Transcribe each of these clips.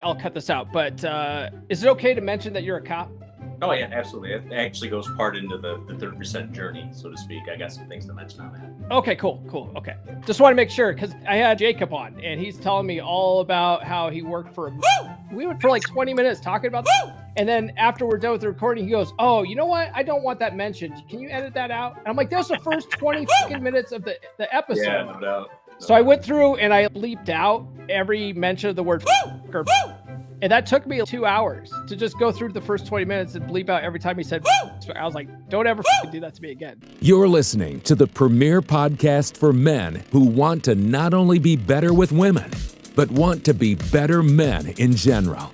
I'll cut this out, but is it okay to mention that you're a cop? Oh yeah, absolutely. It actually goes part into the 30% journey, so to speak. I got some things to mention on that. Okay, cool. Okay. Just want to make sure, because I had Jacob on, and he's telling me all about how he worked for we went for like 20 minutes talking about that. And then after we're done with the recording, he goes, oh, you know what? I don't want that mentioned. Can you edit that out? And I'm like, that was the first 20 fucking minutes of the episode. Yeah, no doubt. So I went through and I bleeped out every mention of the word or and that took me 2 hours to just go through the first 20 minutes and bleep out every time he said I was like, don't ever do that to me again. You're listening to the premier podcast for men who want to not only be better with women, but want to be better men in general.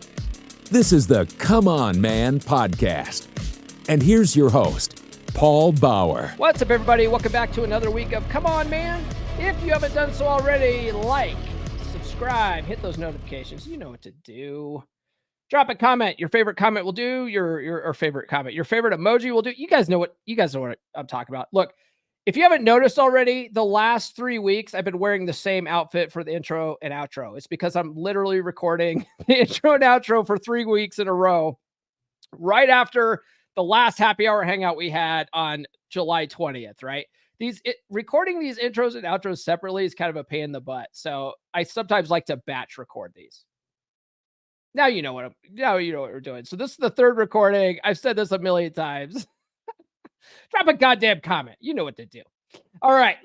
This is the Come On Man podcast. And here's your host, Paul Bauer. What's up, everybody? Welcome back to another week of Come On Man. If you haven't done so already, like, subscribe, hit those notifications. You know what to do. Drop a comment. Your favorite comment will do. Your favorite comment. Your favorite emoji will do. You guys know what I'm talking about. Look, if you haven't noticed already, the last 3 weeks I've been wearing the same outfit for the intro and outro. It's because I'm literally recording the intro and outro for 3 weeks in a row, right after the last happy hour hangout we had on July 20th, right? Recording these intros and outros separately is kind of a pain in the butt. So I sometimes like to batch record these. Now you know what we're doing. So this is the third recording. I've said this a million times. Drop a goddamn comment. You know what to do. All right.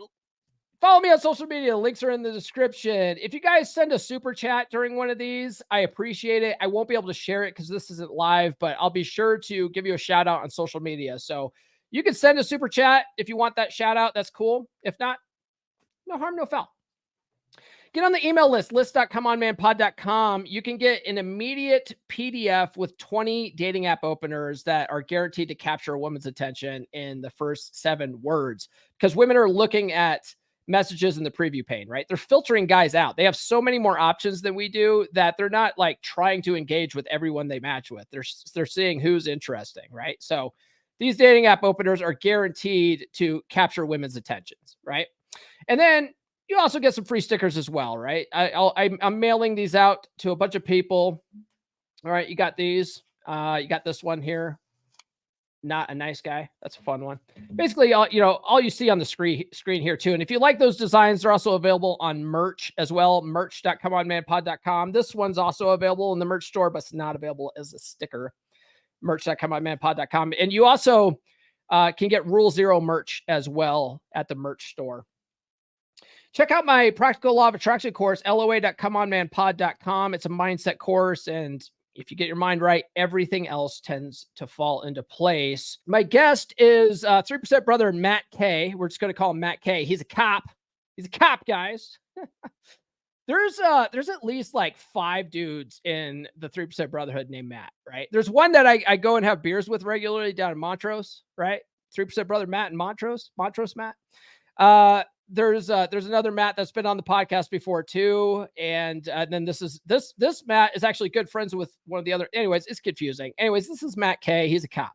Follow me on social media. Links are in the description. If you guys send a super chat during one of these, I appreciate it. I won't be able to share it because this isn't live, but I'll be sure to give you a shout out on social media. So you can send a super chat if you want that shout out. That's cool. If not, no harm, no foul. Get on the email list, list.comeonmanpod.com. You can get an immediate PDF with 20 dating app openers that are guaranteed to capture a woman's attention in the first 7 words, because women are looking at messages in the preview pane, right? They're filtering guys out. They have so many more options than we do that they're not like trying to engage with everyone they match with. They're seeing who's interesting, right? So these dating app openers are guaranteed to capture women's attentions, right? And then you also get some free stickers as well, right? I'm mailing these out to a bunch of people. All right, you got these. You got this one here. Not a nice guy. That's a fun one. Basically, all you see on the screen here too. And if you like those designs, they're also available on merch as well. Merch.comeonmanpod.com. This one's also available in the merch store, but it's not available as a sticker. Merch.comeonmanpod.com. And you also can get Rule Zero merch as well at the merch store. Check out my Practical Law of Attraction course, loa.comeonmanpod.com. It's a mindset course, and if you get your mind right, everything else tends to fall into place. My guest is 3% brother Matt K. We're just going to call him Matt K. He's a cop. He's a cop, guys. There's at least like 5 dudes in the 3% Brotherhood named Matt, right? There's one that I go and have beers with regularly down in Montrose, right? 3% brother Matt in Montrose Matt. There's another Matt that's been on the podcast before too. And then this Matt is actually good friends with one of the other. Anyways, it's confusing. Anyways, this is Matt K. He's a cop.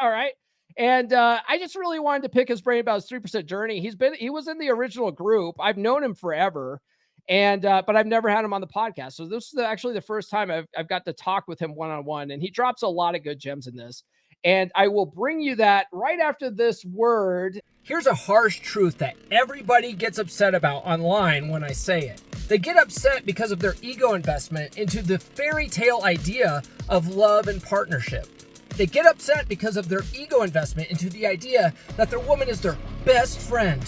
All right. And I just really wanted to pick his brain about his 3% journey. He was in the original group. I've known him forever. And, but I've never had him on the podcast. So this is actually the first time I've got to talk with him one-on-one, and he drops a lot of good gems in this. And I will bring you that right after this word. Here's a harsh truth that everybody gets upset about online when I say it. They get upset because of their ego investment into the fairy tale idea of love and partnership. They get upset because of their ego investment into the idea that their woman is their best friend,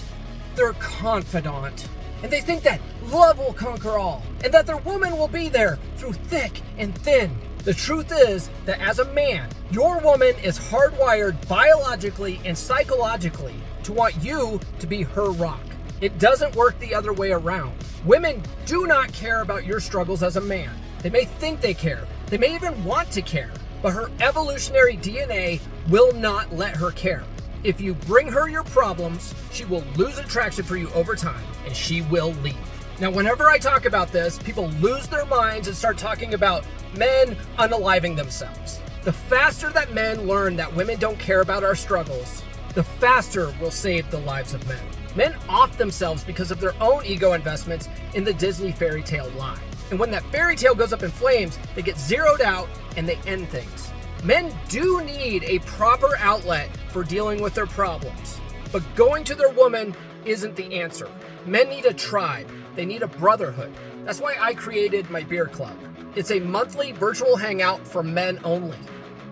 their confidant, and they think that love will conquer all, and that their woman will be there through thick and thin. The truth is that as a man, your woman is hardwired biologically and psychologically to want you to be her rock. It doesn't work the other way around. Women do not care about your struggles as a man. They may think they care. They may even want to care, but her evolutionary DNA will not let her care. If you bring her your problems, she will lose attraction for you over time, and she will leave. Now, whenever I talk about this, people lose their minds and start talking about men unaliving themselves. The faster that men learn that women don't care about our struggles, the faster we'll save the lives of men. Men off themselves because of their own ego investments in the Disney fairy tale lie. And when that fairy tale goes up in flames, they get zeroed out and they end things. Men do need a proper outlet for dealing with their problems, but going to their woman isn't the answer. Men need a tribe. They need a brotherhood. That's why I created my beer club. It's a monthly virtual hangout for men only.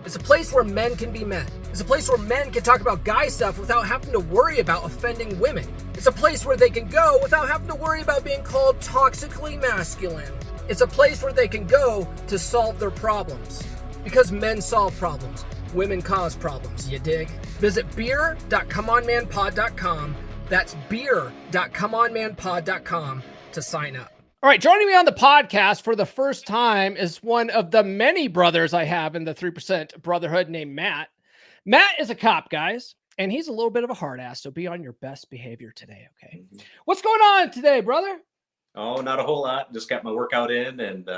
It's a place where men can be men. It's a place where men can talk about guy stuff without having to worry about offending women. It's a place where they can go without having to worry about being called toxically masculine. It's a place where they can go to solve their problems. Because men solve problems, women cause problems, you dig? Visit beer.comeonmanpod.com. That's beer.comeonmanpod.com to sign up. All right, joining me on the podcast for the first time is one of the many brothers I have in the 3% Brotherhood named Matt. Matt is a cop, guys, and he's a little bit of a hard ass, so be on your best behavior today, okay? What's going on today, brother? Oh, not a whole lot. Just got my workout in and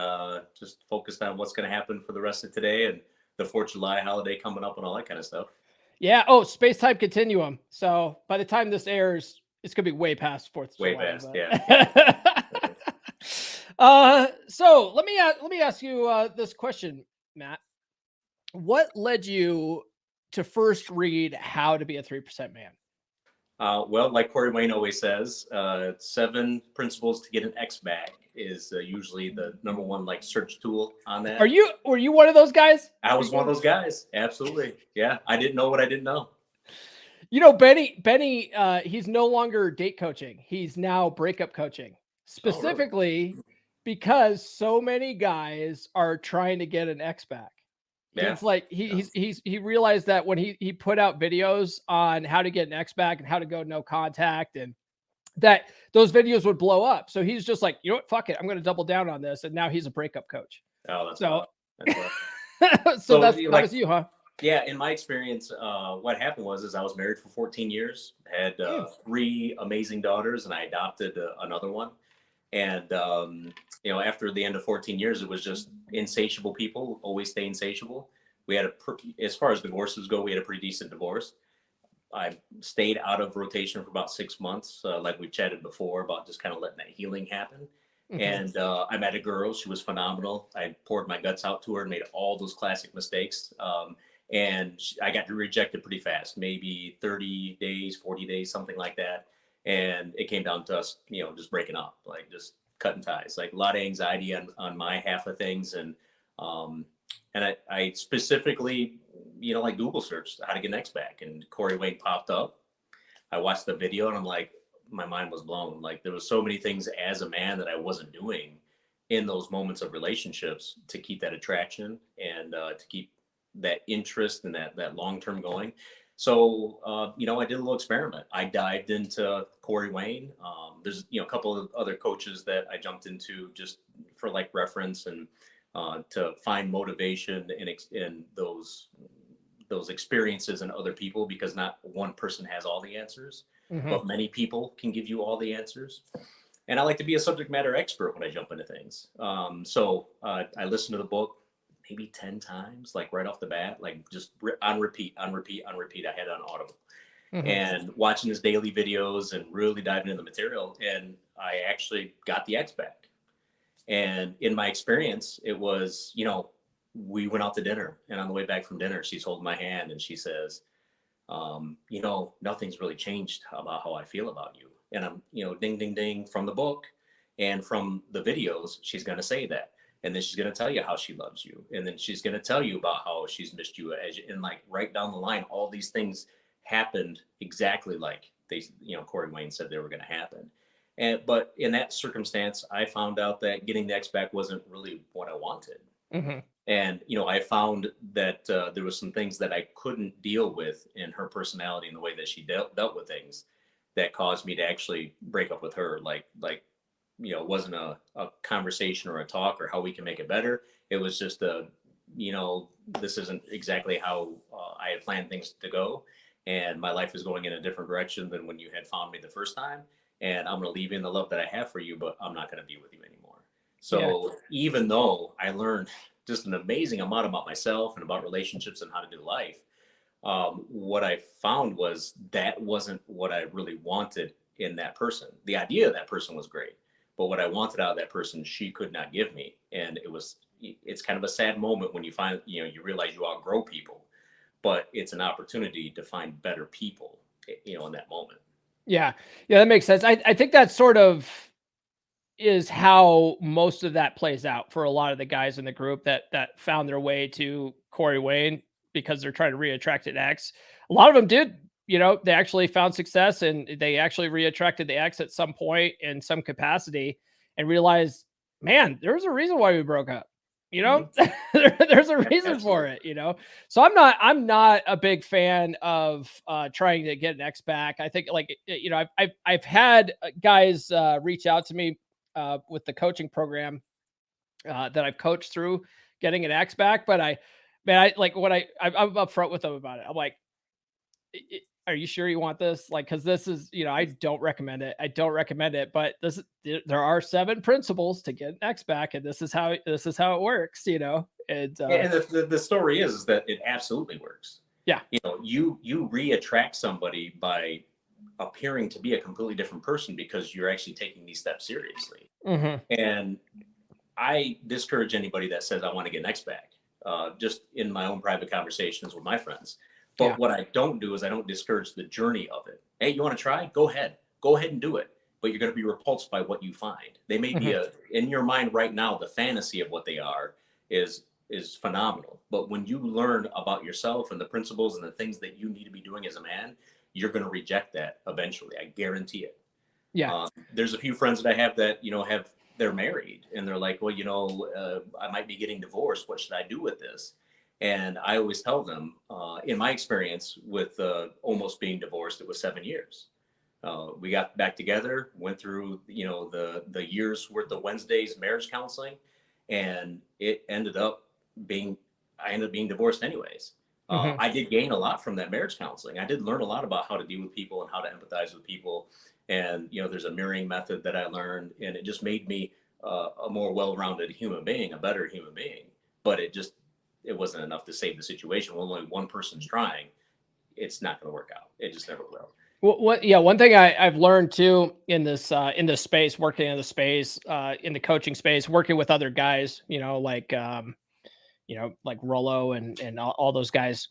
just focused on what's going to happen for the rest of today and the 4th of July holiday coming up and all that kind of stuff. Yeah. Oh, space-time continuum. So by the time this airs, it's going to be way past 4th of July. Way past, but... yeah. So let me ask you this question, Matt. What led you to first read How to Be a 3% Man? Well, like Corey Wayne always says, 7 principles to get an X back is usually the number one like search tool on that. Were you one of those guys? I was one of those guys. Absolutely. Yeah. I didn't know what I didn't know. You know, Benny, he's no longer date coaching. He's now breakup coaching, specifically because so many guys are trying to get an X back. Yeah. It's like he realized that when he put out videos on how to get an X back and how to go no contact, and that those videos would blow up. So he's just like, you know what, fuck it, I'm going to double down on this. And now he's a breakup coach. Oh, that's so. That's so that was you, huh? Yeah, in my experience, what happened was I was married for 14 years, had 3 amazing daughters, and I adopted another one. And after the end of 14 years, it was just insatiable people always stay insatiable. We had as far as divorces go, we had a pretty decent divorce. I stayed out of rotation for about 6 months, like we chatted before about just kind of letting that healing happen. Mm-hmm. And I met a girl. She was phenomenal. I poured my guts out to her and made all those classic mistakes. And I got rejected pretty fast, maybe 30 days, 40 days, something like that. And it came down to us, just breaking up, like just cutting ties, like a lot of anxiety on my half of things. And I specifically, like Google searched how to get an X back, and Corey Wayne popped up. I watched the video and I'm like, my mind was blown. Like there was so many things as a man that I wasn't doing in those moments of relationships to keep that attraction and to keep that interest and that long-term going. So, I did a little experiment. I dived into Corey Wayne. There's, a couple of other coaches that I jumped into just for like reference and to find motivation in those experiences in other people, because not one person has all the answers, but many people can give you all the answers. And I like to be a subject matter expert when I jump into things. So I listened to the book maybe 10 times, like right off the bat, like just on repeat. I had it on audible and watching his daily videos and really diving into the material. And I actually got the X back. And in my experience, it was, we went out to dinner, and on the way back from dinner, she's holding my hand and she says, nothing's really changed about how I feel about you. And I'm, ding, ding, ding, from the book and from the videos, she's going to say that. And then she's going to tell you how she loves you. And then she's going to tell you about how she's missed you. And like right down the line, all these things happened exactly like Corey Wayne said they were going to happen. But in that circumstance, I found out that getting the X back wasn't really what I wanted. Mm-hmm. And, I found that there was some things that I couldn't deal with in her personality and the way that she dealt with things that caused me to actually break up with her. It wasn't a conversation or a talk or how we can make it better. It was just this isn't exactly how I had planned things to go. And my life is going in a different direction than when you had found me the first time. And I'm going to leave you in the love that I have for you, but I'm not going to be with you anymore. So even though I learned just an amazing amount about myself and about relationships and how to do life, what I found was that wasn't what I really wanted in that person. The idea of that person was great, but what I wanted out of that person, she could not give me. And it's kind of a sad moment when you find, you realize you outgrow people, but it's an opportunity to find better people, in that moment. Yeah. Yeah, that makes sense. I think that sort of is how most of that plays out for a lot of the guys in the group that found their way to Corey Wayne because they're trying to reattract an ex. A lot of them did, they actually found success and they actually reattracted the ex at some point in some capacity and realized, man, there's a reason why we broke up. There's a reason for it, So I'm not a big fan of trying to get an ex back. I think I've had guys reach out to me with the coaching program that I've coached through getting an ex back. But I'm upfront with them about it. I'm like, are you sure you want this? Like, cause this is, I don't recommend it. But there are 7 principles to get an ex back. And this is how it works, And, and the story is that it absolutely works. Yeah. You reattract somebody by appearing to be a completely different person because you're actually taking these steps seriously. Mm-hmm. And I discourage anybody that says I want to get an ex back, just in my own private conversations with my friends. But what I don't do is I don't discourage the journey of it. Hey, you want to try? Go ahead and do it. But you're going to be repulsed by what you find. They may be in your mind right now, the fantasy of what they are is phenomenal. But when you learn about yourself and the principles and the things that you need to be doing as a man, you're going to reject that eventually. I guarantee it. Yeah. There's a few friends that I have that, they're married and they're like, well, I might be getting divorced. What should I do with this? And I always tell them, in my experience with almost being divorced, it was 7 years. We got back together, went through, the year's worth of Wednesdays marriage counseling, and it ended up being divorced anyways. I did gain a lot from that marriage counseling. I did learn a lot about how to deal with people and how to empathize with people. And, there's a mirroring method that I learned, and it just made me a more well-rounded human being, a better human being. But it wasn't enough to save the situation. When only one person's trying, it's not going to work out. It just never will. Well, one thing I've learned too in this space, working in the space, in the coaching space, working with other guys, like Rollo and all those guys.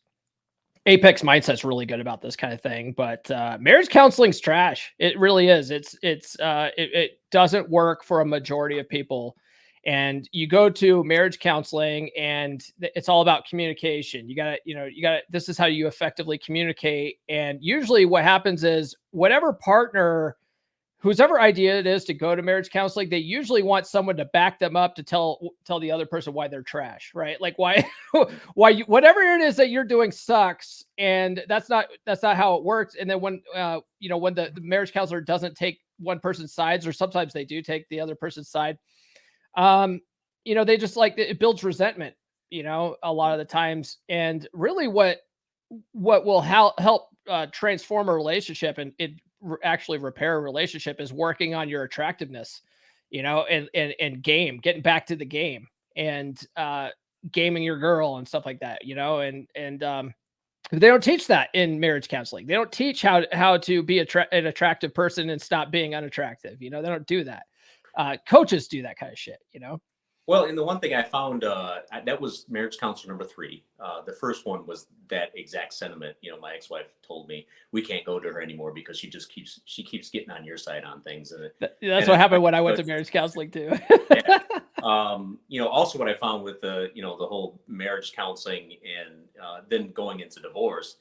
Apex Mindset's really good about this kind of thing, but marriage counseling's trash. It really is. It doesn't work for a majority of people. And you go to marriage counseling and it's all about communication. You gotta, this is how you effectively communicate. And usually what happens is whatever partner, whosever idea it is to go to marriage counseling, they usually want someone to back them up to tell the other person why they're trash, right? Like why whatever it is that you're doing sucks. And that's not how it works. And then when the marriage counselor doesn't take one person's sides, or sometimes they do take the other person's side, they just it builds resentment, a lot of the times. And really what will help transform a relationship and it actually repair a relationship is working on your attractiveness, and getting back to the game and gaming your girl and stuff like that, and they don't teach that in marriage counseling. They don't teach how to be an attractive person and stop being unattractive. They don't do that. Coaches do that kind of shit, Well, and the one thing I found, that was marriage counselor number 3. The first one was that exact sentiment. My ex-wife told me we can't go to her anymore because she keeps getting on your side on things. And that's what happened when I went to marriage counseling too. Yeah. Also what I found with the whole marriage counseling and then going into divorce,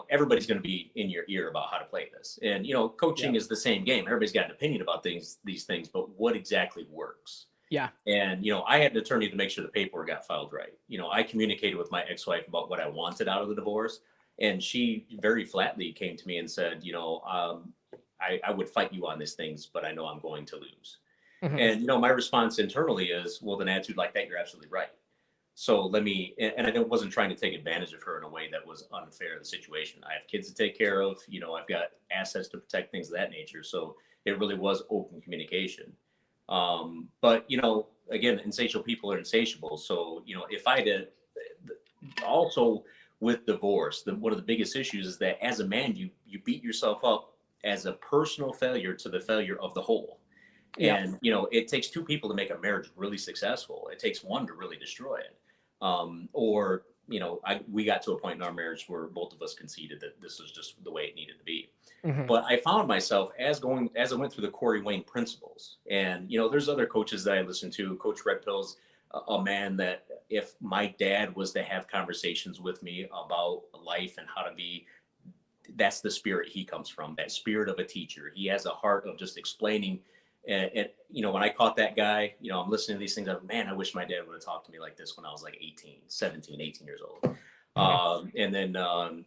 everybody's going to be in your ear about how to play this. And, coaching is the same game. Everybody's got an opinion about these things, but what exactly works? Yeah. And, I had an attorney to make sure the paperwork got filed right. I communicated with my ex-wife about what I wanted out of the divorce. And she very flatly came to me and said, I would fight you on these things, but I know I'm going to lose. Mm-hmm. And, my response internally is, well, an attitude like that, you're absolutely right. So and I wasn't trying to take advantage of her in a way that was unfair to the situation. I have kids to take care of, I've got assets to protect, things of that nature. So it really was open communication. But, again, insatiable people are insatiable. So, if I did also with divorce, one of the biggest issues is that as a man, you beat yourself up as a personal failure to the failure of the whole. Yeah. And, you know, it takes two people to make a marriage really successful. It takes one to really destroy it. Or, you know, we got to a point in our marriage where both of us conceded that this was just the way it needed to be. Mhm. But I found myself as I went through the Corey Wayne principles, and you know, there's other coaches that I listen to. Coach Red Pill's a man that if my dad was to have conversations with me about life and how to be, that's the spirit he comes from. That spirit of a teacher. He has a heart of just explaining. And you know, when I caught that guy, you know, I'm listening to these things. I'm, man, I wish my dad would have talked to me like this when I was like 18 years old. And then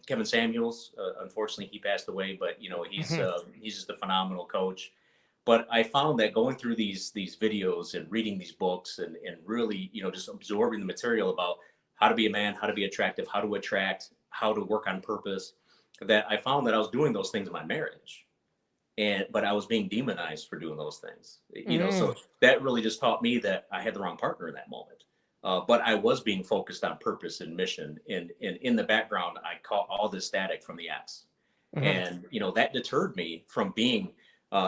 Kevin Samuels, unfortunately, he passed away. But you know, he's just a phenomenal coach. But I found that going through these videos and reading these books and really, you know, just absorbing the material about how to be a man, how to be attractive, how to attract, how to work on purpose, that I found that I was doing those things in my marriage. But I was being demonized for doing those things, you know. So that really just taught me that I had the wrong partner in that moment. But I was being focused on purpose and mission, and in the background, I caught all this static from the ex, and you know that deterred me from being,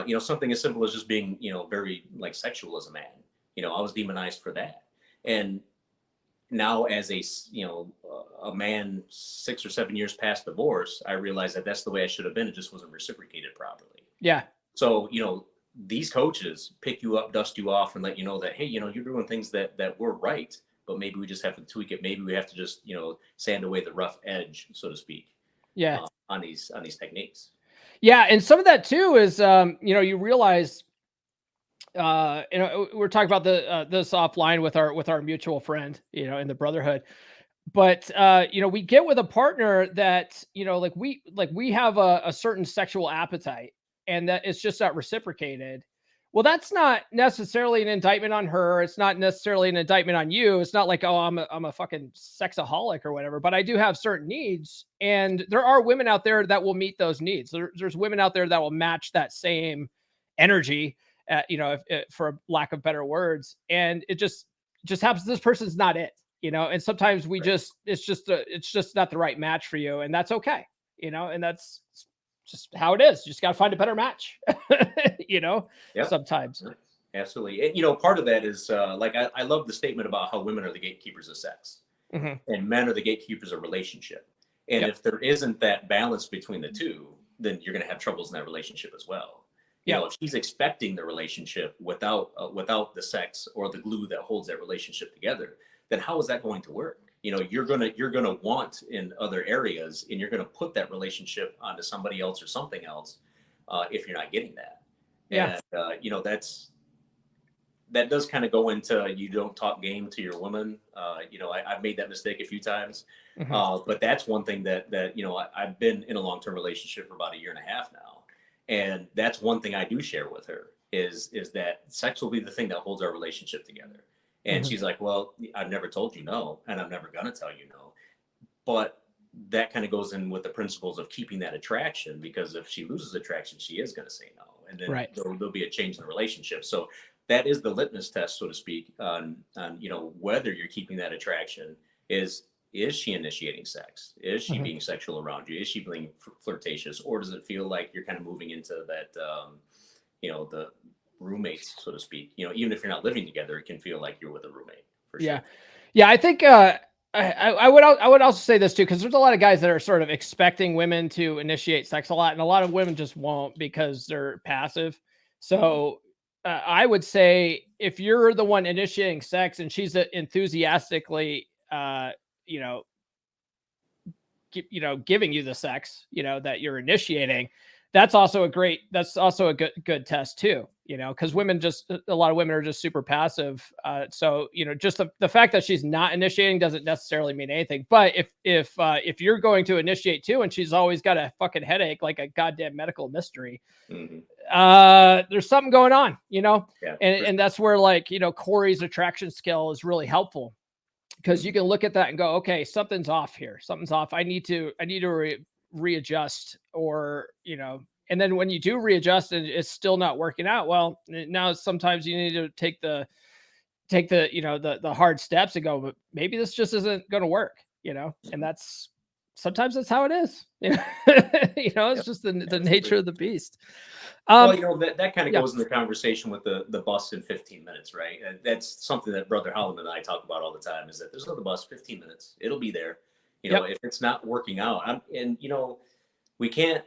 you know, something as simple as just being, you know, very like sexual as a man. You know, I was demonized for that, and now as a, you know, a man 6 or 7 years past divorce, I realized that that's the way I should have been. It just wasn't reciprocated properly. Yeah. So, you know, these coaches pick you up, dust you off, and let you know that, hey, you know, you're doing things that were right, but maybe we just have to tweak it. Maybe we have to just, you know, sand away the rough edge, so to speak. Yeah. On these techniques. Yeah, and some of that too is, you know, you realize, you know, we're talking about this offline with our mutual friend, you know, in the Brotherhood. But you know, we get with a partner that, you know, like we have a certain sexual appetite, and that it's just not reciprocated. Well, that's not necessarily an indictment on her. It's not necessarily an indictment on you. It's not like, oh, I'm a fucking sexaholic or whatever, but I do have certain needs. And there are women out there that will meet those needs. There's women out there that will match that same energy, you know, if for lack of better words. And it just happens this person's not it, you know. And sometimes we just it's just not the right match for you, and that's okay, you know. And that's just how it is. You just got to find a better match, you know. Yep. Sometimes. Absolutely. And, you know, part of that is like I love the statement about how women are the gatekeepers of sex, and men are the gatekeepers of relationship. And if there isn't that balance between the two, then you're going to have troubles in that relationship as well. You know, if she's expecting the relationship without the sex or the glue that holds that relationship together, then how is that going to work? You know, you're gonna want in other areas, and you're gonna put that relationship onto somebody else or something else if you're not getting that. Yeah. And you know, that does kind of go into, you don't talk game to your woman. You know, I've made that mistake a few times, but that's one thing that you know, I've been in a long-term relationship for about 1.5 years now, and that's one thing I do share with her is that sex will be the thing that holds our relationship together. And she's like, well, I've never told you no, and I'm never gonna tell you no. But that kind of goes in with the principles of keeping that attraction, because if she loses attraction, she is going to say no, and then there'll be a change in the relationship. So that is the litmus test, so to speak, on you know, whether you're keeping that attraction. Is she initiating sex? Is she being sexual around you? Is she being flirtatious, or does it feel like you're kind of moving into that, you know, the roommates, so to speak? You know, even if you're not living together, it can feel like you're with a roommate. For sure. Yeah. I think I would also say this too, because there's a lot of guys that are sort of expecting women to initiate sex a lot, and a lot of women just won't because they're passive. So I would say if you're the one initiating sex and she's enthusiastically, you know, giving you the sex, you know, that you're initiating, that's also a good test too, you know, because a lot of women are just super passive. So, you know, just the fact that she's not initiating doesn't necessarily mean anything. But if you're going to initiate too, and she's always got a fucking headache, like a goddamn medical mystery, there's something going on, you know. And that's where, like, you know, Corey's attraction skill is really helpful, because you can look at that and go, okay, something's off here. Something's off. I need to readjust, or, you know. And then when you do readjust and it's still not working out, well, now sometimes you need to take the you know, the hard steps and go, but maybe this just isn't going to work, you know. And that's sometimes that's how it is. You know, it's just the nature of the beast. Well, that kind of yeah. goes in the conversation with the bus in 15 minutes, right? That's something that Brother Holland and I talk about all the time, is that there's another bus, 15 minutes. It'll be there. If it's not working out, we can't,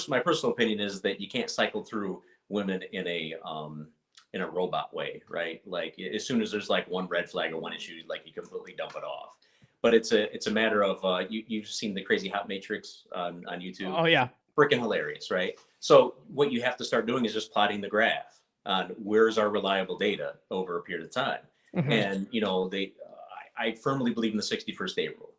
my personal opinion is that you can't cycle through women in a robot way, right? Like as soon as there's like one red flag or one issue, like you completely dump it off. But it's a matter of you've seen the Crazy Hot Matrix on YouTube. Oh yeah. Freaking hilarious, right? So what you have to start doing is just plotting the graph on where's our reliable data over a period of time. Mm-hmm. And I firmly believe in the 61st day rule.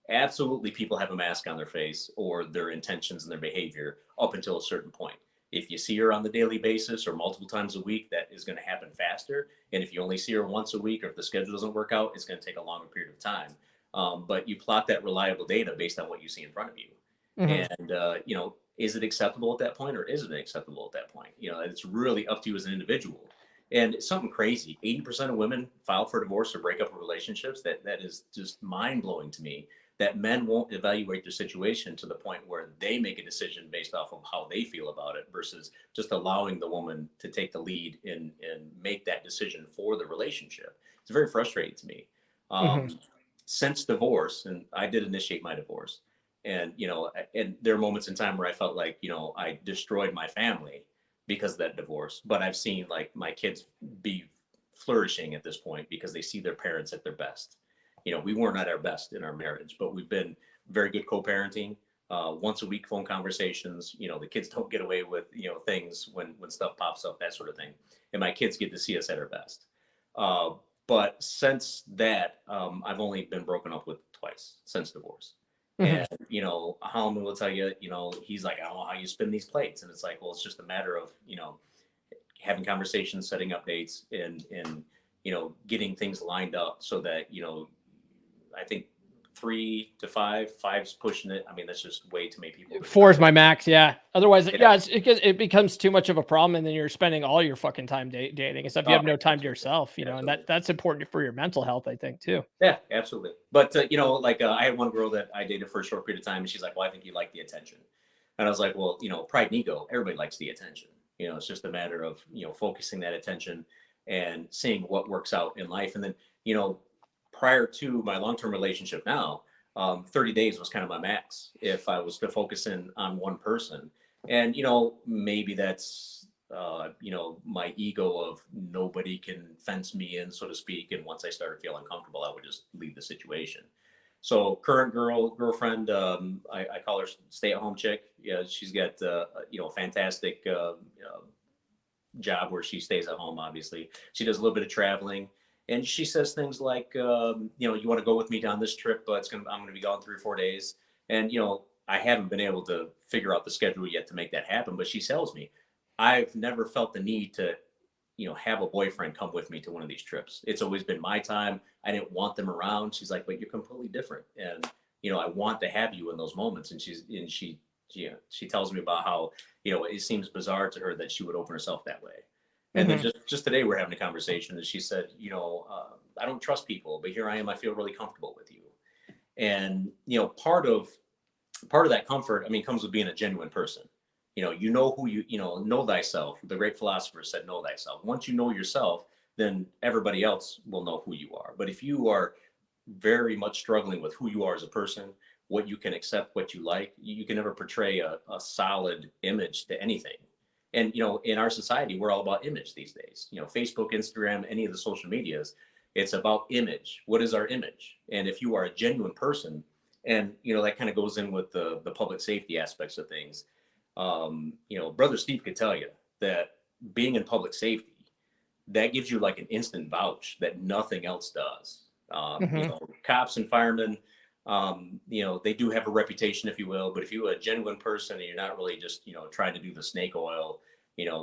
Absolutely, people have a mask on their face or their intentions and their behavior up until a certain point. If you see her on the daily basis or multiple times a week, that is going to happen faster. And if you only see her once a week, or if the schedule doesn't work out, it's going to take a longer period of time. But you plot that reliable data based on what you see in front of you. Mm-hmm. And, is it acceptable at that point, or isn't it acceptable at that point? It's really up to you as an individual. And it's something crazy. 80% of women file for divorce or break up relationships. That is just mind blowing to me, that men won't evaluate their situation to the point where they make a decision based off of how they feel about it, versus just allowing the woman to take the lead and make that decision for the relationship. It's very frustrating to me. Mm-hmm. Since divorce, and I did initiate my divorce, and and there are moments in time where I felt like I destroyed my family because of that divorce, but I've seen like my kids be flourishing at this point because they see their parents at their best. We weren't at our best in our marriage, but we've been very good co-parenting. Once a week phone conversations. The kids don't get away with things when stuff pops up, that sort of thing, and my kids get to see us at our best. But since that, I've only been broken up with twice since divorce. Mm-hmm. And, Holloman will tell you, he's like, I don't know how you spin these plates. And it's like, well, it's just a matter of, having conversations, setting up dates, and getting things lined up so that, I think 3 to 5, 5's pushing it. I mean, that's just way too many people. 4 is my max. Yeah. Otherwise, it becomes too much of a problem, and then you're spending all your fucking time dating and stuff. You have no time to yourself, and that's important for your mental health, I think, too. Yeah, absolutely. But I had one girl that I dated for a short period of time, and she's like, well, I think you like the attention. And I was like, well, pride and ego, everybody likes the attention. It's just a matter of, focusing that attention and seeing what works out in life. And then, prior to my long-term relationship now, 30 days was kind of my max if I was to focus in on one person. And, maybe that's, my ego of nobody can fence me in, so to speak. And once I started feeling comfortable, I would just leave the situation. So current girlfriend, I call her stay-at-home chick. Yeah, she's got, a fantastic job where she stays at home, obviously. She does a little bit of traveling. And she says things like, you want to go with me down this trip, but I'm going to be gone 3 or 4 days. And, I haven't been able to figure out the schedule yet to make that happen. But she tells me, I've never felt the need to, have a boyfriend come with me to one of these trips. It's always been my time. I didn't want them around. She's like, but you're completely different. And, I want to have you in those moments. And she tells me about how, it seems bizarre to her that she would open herself that way. And then just today we're having a conversation, and she said, I don't trust people, but here I am. I feel really comfortable with you. And, part of that comfort, comes with being a genuine person. You know who know thyself. The great philosopher said, know thyself. Once you know yourself, then everybody else will know who you are. But if you are very much struggling with who you are as a person, what you can accept, what you like, you can never portray a solid image to anything. And, in our society, we're all about image these days. Facebook, Instagram, any of the social medias, it's about image. What is our image? And if you are a genuine person, and, that kind of goes in with the public safety aspects of things. Brother Steve could tell you that being in public safety, that gives you like an instant vouch that nothing else does. Cops and firemen, they do have a reputation, if you will, but if you're a genuine person and you're not really just, trying to do the snake oil,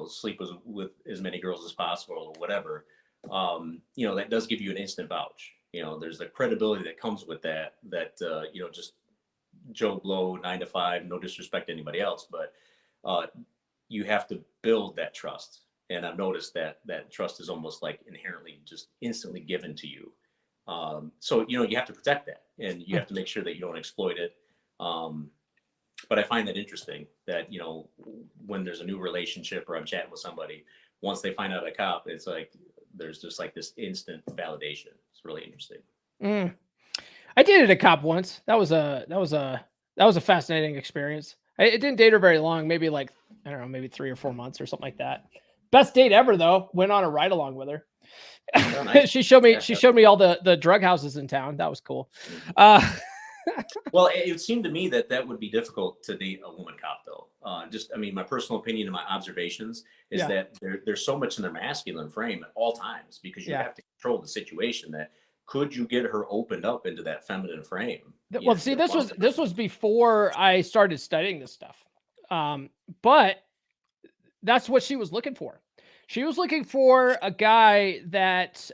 sleep with as many girls as possible or whatever, that does give you an instant vouch. There's the credibility that comes with that, just Joe Blow, 9 to 5, no disrespect to anybody else, but you have to build that trust. And I've noticed that trust is almost like inherently just instantly given to you. So, you have to protect that, and you have to make sure that you don't exploit it. But I find that interesting that, when there's a new relationship or I'm chatting with somebody, once they find out a cop, it's like, there's just like this instant validation. It's really interesting. I dated a cop once. That was a fascinating experience. I didn't date her very long, maybe like, I don't know, maybe 3 or 4 months or something like that. Best date ever though. Went on a ride along with her. Oh, nice. she showed me all the drug houses in town. That was cool. Well, it seemed to me that would be difficult to date a woman cop, though. My personal opinion and my observations is that there's so much in their masculine frame at all times, because you have to control the situation. That could you get her opened up into that feminine frame? Well, see, this was before I started studying this stuff, but that's what she was looking for. She was looking for a guy that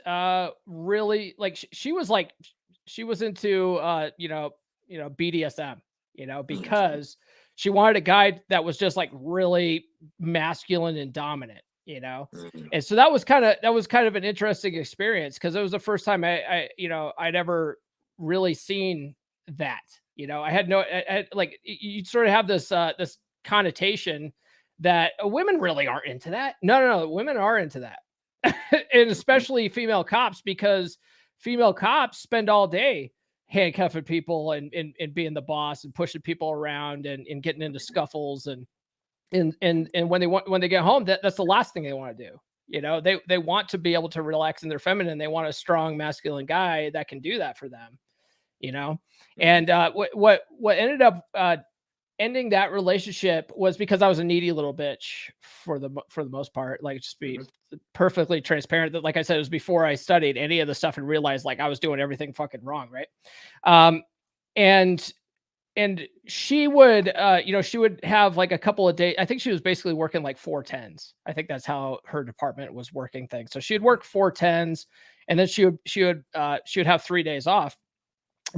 really, like, she was into BDSM, because she wanted a guy that was just like really masculine and dominant, and so that was kind of an interesting experience, because it was the first time I'd ever really seen that. I had like, you sort of have this this connotation that women really aren't into that. No, women are into that. And especially female cops, because female cops spend all day handcuffing people and being the boss and pushing people around and getting into scuffles, and when they get home, that's the last thing they want to do. They want to be able to relax in their feminine. They want a strong masculine guy that can do that for them. And what ended up ending that relationship was because I was a needy little bitch for the most part. Like, just be perfectly transparent, that, like I said, it was before I studied any of the stuff and realized like I was doing everything fucking wrong, right? And she would she would have like a couple of days. I think she was basically working like 410s. I think that's how her department was working things. So she'd work 410s, and then she would have 3 days off.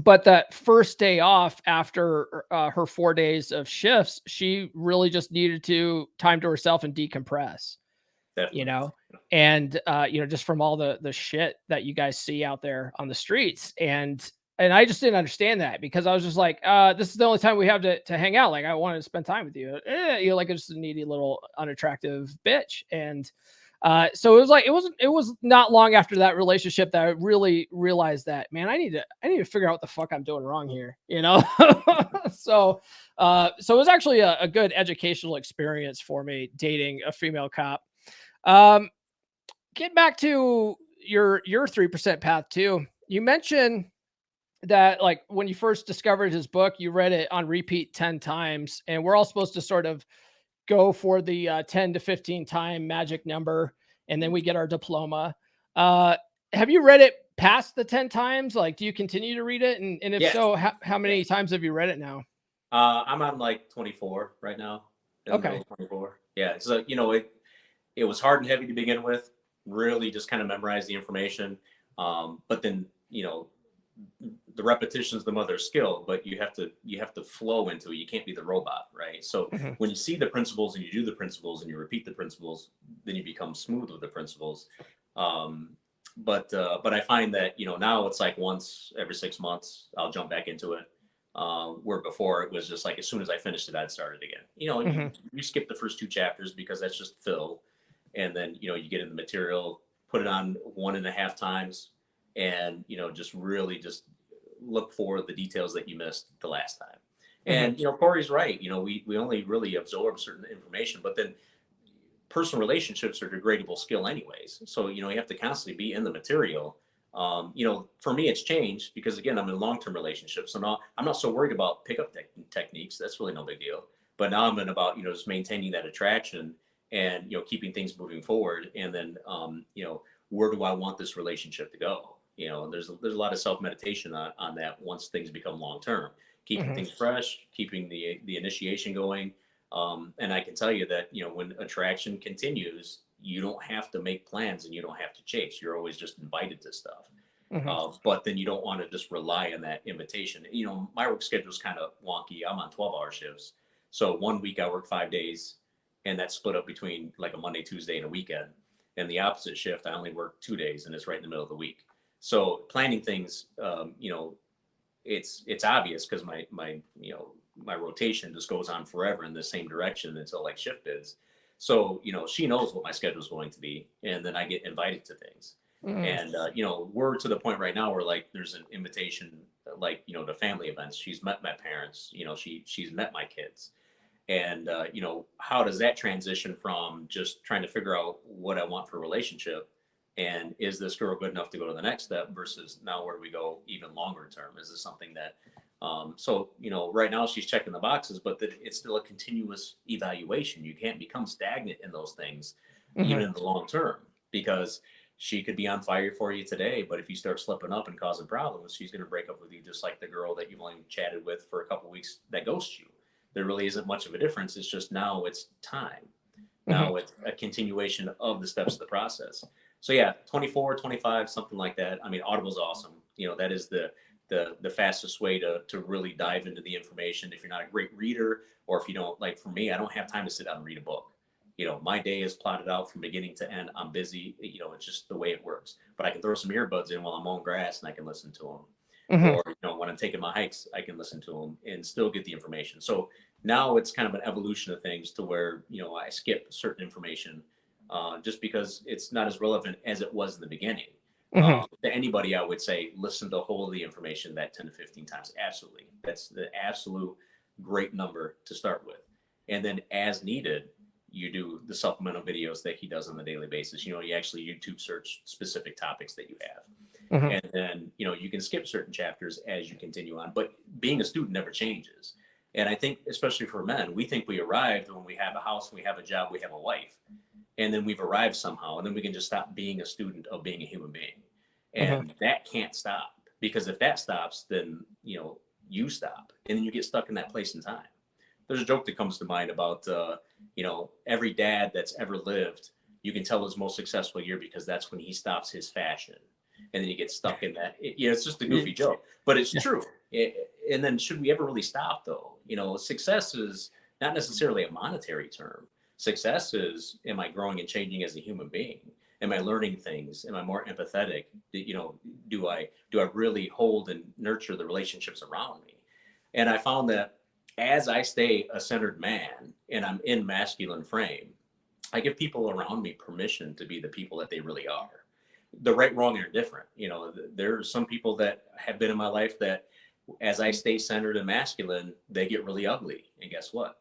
But that first day off after her 4 days of shifts, she really just needed time to herself and decompress. Definitely. And just from all the shit that you guys see out there on the streets. And I just didn't understand that, because I was just like, this is the only time we have to hang out. Like, I wanted to spend time with you. You're like just a needy little unattractive bitch. And so it was like, it was not long after that relationship that I really realized that, man, I need to figure out what the fuck I'm doing wrong here, So it was actually a good educational experience for me, dating a female cop. Get back to your 3% path too. You mentioned that, like, when you first discovered his book, you read it on repeat 10 times, and we're all supposed to sort of go for the 10 to 15 time magic number, and then we get our diploma. Have you read it past the 10 times? Like, do you continue to read it? And if so, how many times have you read it now? I'm on like 24 right now. Okay. 24. Yeah. So, it was hard and heavy to begin with, really just kind of memorize the information. But then, the repetition is the mother of skill, but you have to flow into it. You can't be the robot, right? So when you see the principles and you do the principles and you repeat the principles, then you become smooth with the principles. But I find that, now it's like once every 6 months, I'll jump back into it. Where before it was just like, as soon as I finished it, I'd start it again. You skip the first 2 chapters because that's just fill. And then, you get in the material, put it on 1.5 times, and, just really just look for the details that you missed the last time. And, Corey's right. We only really absorb certain information, but then personal relationships are degradable skill anyways. So, you have to constantly be in the material. For me, it's changed because, again, I'm in long-term relationships. So now I'm not so worried about pickup techniques. That's really no big deal. But now I'm in about, just maintaining that attraction and, keeping things moving forward. And then, where do I want this relationship to go? There's a lot of self-meditation on that once things become long-term, keeping things fresh, keeping the initiation going. And I can tell you that, when attraction continues, you don't have to make plans and you don't have to chase. You're always just invited to stuff. But then you don't want to just rely on that invitation. My work schedule is kind of wonky. I'm on 12-hour shifts. So 1 week I work 5 days, and that's split up between like a Monday, Tuesday, and a weekend. And the opposite shift, I only work 2 days, and it's right in the middle of the week. So planning things, it's obvious because my rotation just goes on forever in the same direction until like shift bids. So, she knows what my schedule is going to be, and then I get invited to things. And, we're to the point right now where like there's an invitation, like, to family events. She's met my parents, she's met my kids. And, how does that transition from just trying to figure out what I want for a relationship, and is this girl good enough to go to the next step, versus now where do we go even longer term? Is this something that, right now she's checking the boxes, but that it's still a continuous evaluation. You can't become stagnant in those things, even in the long term, because she could be on fire for you today, but if you start slipping up and causing problems, she's going to break up with you, just like the girl that you've only chatted with for a couple of weeks that ghosts you. There really isn't much of a difference. It's just now it's time. Now it's a continuation of the steps of the process. So yeah, 24, 25, something like that. I mean, Audible's awesome. That is the fastest way to really dive into the information. If you're not a great reader, or if you don't, like for me, I don't have time to sit down and read a book. My day is plotted out from beginning to end. I'm busy. It's just the way it works. But I can throw some earbuds in while I'm mowing grass and I can listen to them. Or, when I'm taking my hikes, I can listen to them and still get the information. So now it's kind of an evolution of things to where, I skip certain information just because it's not as relevant as it was in the beginning. To anybody, I would say, listen to the whole of the information that 10 to 15 times. Absolutely. That's the absolute great number to start with. And then as needed, you do the supplemental videos that he does on a daily basis. You actually YouTube search specific topics that you have. And then, you can skip certain chapters as you continue on. But being a student never changes. And I think, especially for men, we think we arrived when we have a house, we have a job, we have a wife. And then we've arrived somehow. And then we can just stop being a student of being a human being. And that can't stop. Because if that stops, then, you stop. And then you get stuck in that place in time. There's a joke that comes to mind about, every dad that's ever lived, you can tell his most successful year because that's when he stops his fashion. And then you get stuck in that. It's just a goofy joke, but it's true. And then should we ever really stop though? Success is not necessarily a monetary term. Success is, am I growing and changing as a human being? Am I learning things? Am I more empathetic? Do I really hold and nurture the relationships around me? And I found that as I stay a centered man and I'm in masculine frame, I give people around me permission to be the people that they really are. The right, wrong, or different. There are some people that have been in my life that as I stay centered and masculine, they get really ugly. And guess what?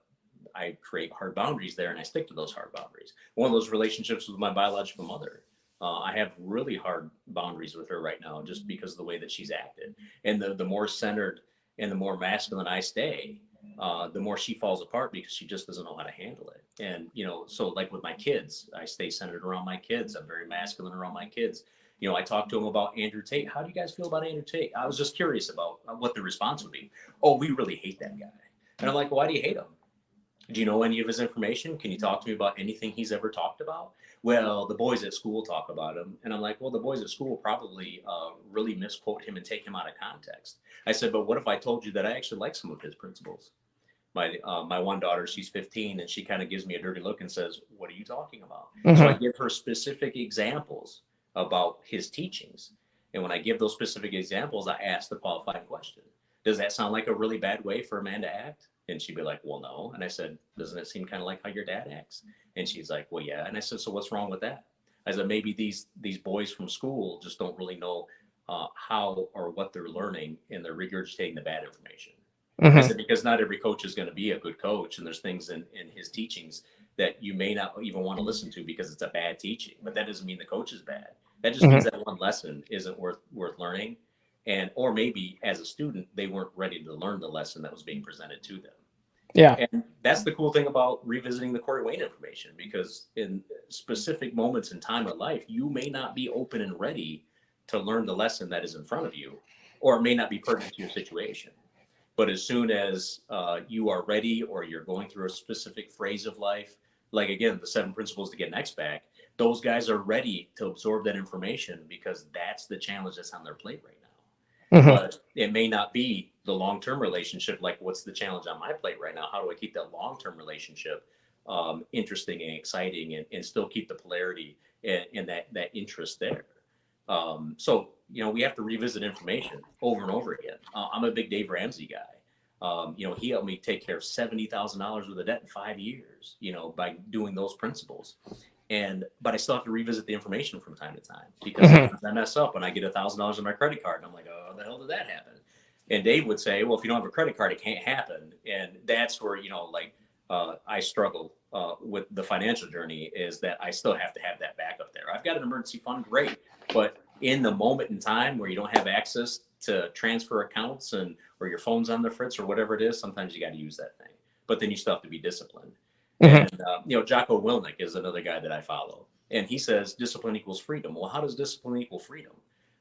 I create hard boundaries there and I stick to those hard boundaries. One of those relationships with my biological mother. I have really hard boundaries with her right now just because of the way that she's acted. And the more centered and the more masculine I stay, the more she falls apart because she just doesn't know how to handle it. And, so like with my kids, I stay centered around my kids. I'm very masculine around my kids. I talked to them about Andrew Tate. How do you guys feel about Andrew Tate? I was just curious about what the response would be. Oh, we really hate that guy. And I'm like, why do you hate him? Do you know any of his information? Can you talk to me about anything he's ever talked about? Well, the boys at school talk about him. And I'm like, well, the boys at school probably really misquote him and take him out of context. I said, but what if I told you that I actually like some of his principles? My one daughter, she's 15, and she kind of gives me a dirty look and says, what are you talking about? So I give her specific examples about his teachings. And when I give those specific examples, I ask the qualifying question. Does that sound like a really bad way for a man to act? And she'd be like, well, no. And I said, doesn't it seem kind of like how your dad acts? And she's like, well, yeah. And I said, so what's wrong with that? I said, maybe these boys from school just don't really know how or what they're learning, and they're regurgitating the bad information. I said, because not every coach is going to be a good coach. And there's things in his teachings that you may not even want to listen to because it's a bad teaching. But that doesn't mean the coach is bad. That just means that one lesson isn't worth learning. And or maybe as a student, they weren't ready to learn the lesson that was being presented to them. Yeah. And that's the cool thing about revisiting the Corey Wayne information, because in specific moments in time of life, you may not be open and ready to learn the lesson that is in front of you, or it may not be pertinent to your situation. But as soon as you are ready, or you're going through a specific phase of life, like again, the 7 principles to get an X back, those guys are ready to absorb that information because that's the challenge that's on their plate right now. But it may not be the long-term relationship. Like, what's the challenge on my plate right now? How do I keep that long-term relationship interesting and exciting, and still keep the polarity and that interest there? So, we have to revisit information over and over again. I'm a big Dave Ramsey guy. He helped me take care of $70,000 worth of debt in 5 years, by doing those principles. But I still have to revisit the information from time to time, because sometimes I mess up and I get $1,000 on my credit card and I'm like, oh, the hell did that happen? And Dave would say, well, if you don't have a credit card, it can't happen. And that's where, I struggle with the financial journey, is that I still have to have that backup there. I've got an emergency fund, great. But in the moment in time where you don't have access to transfer accounts or your phone's on the fritz or whatever it is, sometimes you got to use that thing. But then you still have to be disciplined. And, Jocko Willink is another guy that I follow. And he says discipline equals freedom. Well, how does discipline equal freedom?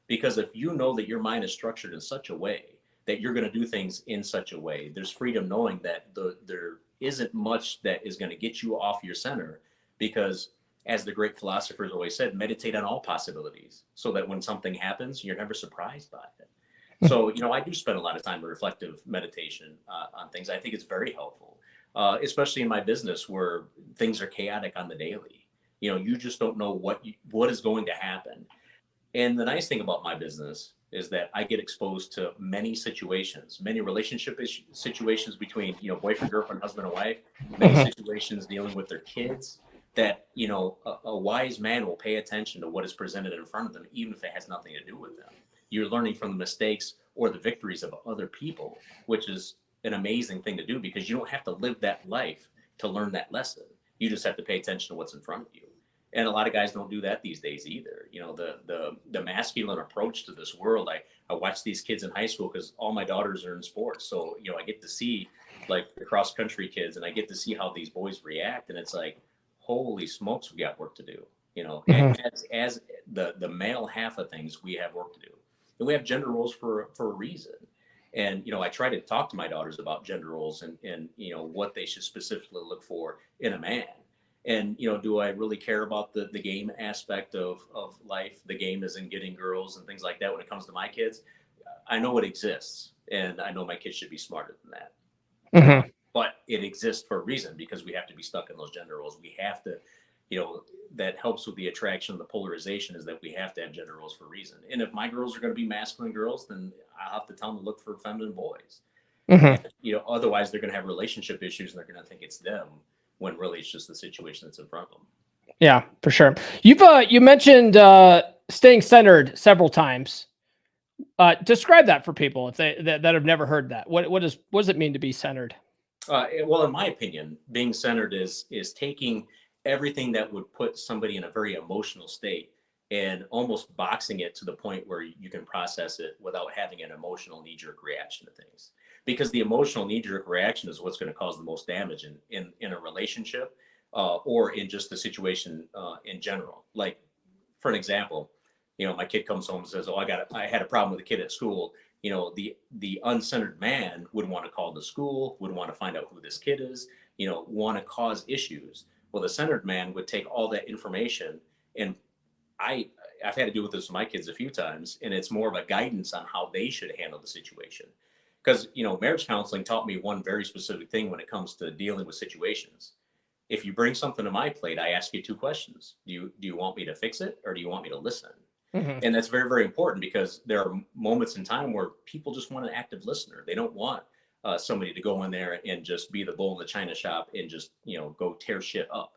Because if you know that your mind is structured in such a way that you're going to do things in such a way, there's freedom knowing that there isn't much that is going to get you off your center. Because as the great philosophers always said, meditate on all possibilities, so that when something happens, you're never surprised by it. So, I do spend a lot of time in reflective meditation on things. I think it's very helpful, especially in my business where things are chaotic on the daily. You just don't know what is going to happen. And the nice thing about my business is that I get exposed to many situations, many relationship situations between, boyfriend, girlfriend, husband, and wife, many situations dealing with their kids, that, a wise man will pay attention to what is presented in front of them, even if it has nothing to do with them. You're learning from the mistakes or the victories of other people, which is an amazing thing to do, because you don't have to live that life to learn that lesson. You just have to pay attention to what's in front of you. And a lot of guys don't do that these days either. The masculine approach to this world. I watch these kids in high school, because all my daughters are in sports. So, I get to see like the cross country kids, and I get to see how these boys react. And it's like, holy smokes, we got work to do. As the male half of things, we have work to do. And we have gender roles for a reason. And, I try to talk to my daughters about gender roles and what they should specifically look for in a man. And, do I really care about the game aspect of life? The game is in getting girls and things like that when it comes to my kids. I know it exists, and I know my kids should be smarter than that. But it exists for a reason, because we have to be stuck in those gender roles. We have to, that helps with the attraction and the polarization, is that we have to have gender roles for a reason. And if my girls are going to be masculine girls, then I'll have to tell them to look for feminine boys. And, otherwise they're going to have relationship issues, and they're going to think it's them, when really it's just the situation that's in front of them. Yeah, for sure. You mentioned staying centered several times. Describe that for people if that have never heard that. What does it mean to be centered? Well, in my opinion, being centered is taking everything that would put somebody in a very emotional state and almost boxing it to the point where you can process it without having an emotional knee-jerk reaction to things. Because the emotional knee-jerk reaction is what's going to cause the most damage in a relationship or in just the situation in general. Like, for an example, my kid comes home and says, "Oh, I had a problem with a kid at school." The uncentered man would want to call the school, would want to find out who this kid is, want to cause issues. Well, the centered man would take all that information, and I've had to deal with this with my kids a few times, and it's more of a guidance on how they should handle the situation. Because, marriage counseling taught me one very specific thing when it comes to dealing with situations. If you bring something to my plate, I ask you two questions. Do you want me to fix it, or do you want me to listen? And that's very, very important, because there are moments in time where people just want an active listener. They don't want somebody to go in there and just be the bull in the china shop and just, go tear shit up.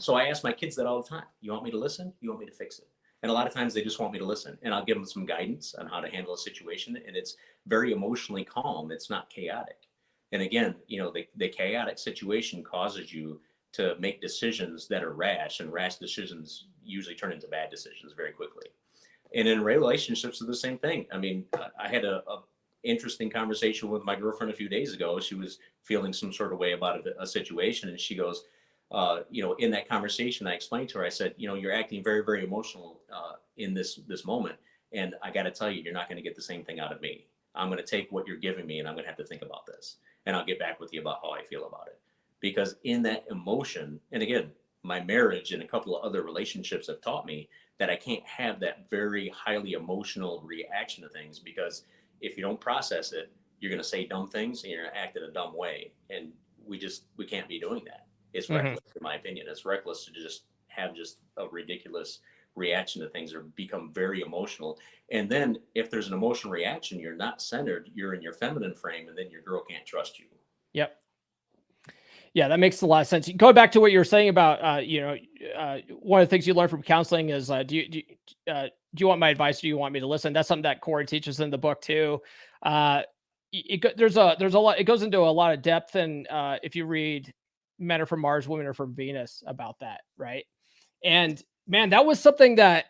So I ask my kids that all the time. You want me to listen? You want me to fix it? And a lot of times they just want me to listen, and I'll give them some guidance on how to handle a situation. And it's very emotionally calm. It's not chaotic. And again, the chaotic situation causes you to make decisions that are rash, and rash decisions usually turn into bad decisions very quickly. And in relationships, it's the same thing. I mean, I had a interesting conversation with my girlfriend a few days ago. She was feeling some sort of way about a situation, and she goes, in that conversation, I explained to her, I said, you're acting very, very emotional in this moment. And I got to tell you, you're not going to get the same thing out of me. I'm going to take what you're giving me, and I'm going to have to think about this. And I'll get back with you about how I feel about it. Because in that emotion, and again, my marriage and a couple of other relationships have taught me that I can't have that very highly emotional reaction to things, because if you don't process it, you're going to say dumb things and you're going to act in a dumb way. And we can't be doing that. It's reckless, in my opinion. It's reckless to just have just a ridiculous reaction to things or become very emotional. And then if there's an emotional reaction, you're not centered, you're in your feminine frame, and then your girl can't trust you. Yep. Yeah, that makes a lot of sense. Going back to what you were saying about, one of the things you learn from counseling is, do you want my advice? Do you want me to listen? That's something that Corey teaches in the book too. There's a lot. It goes into a lot of depth, and if you read "Men Are from Mars, Women Are from Venus" about that, right? And man, that was something that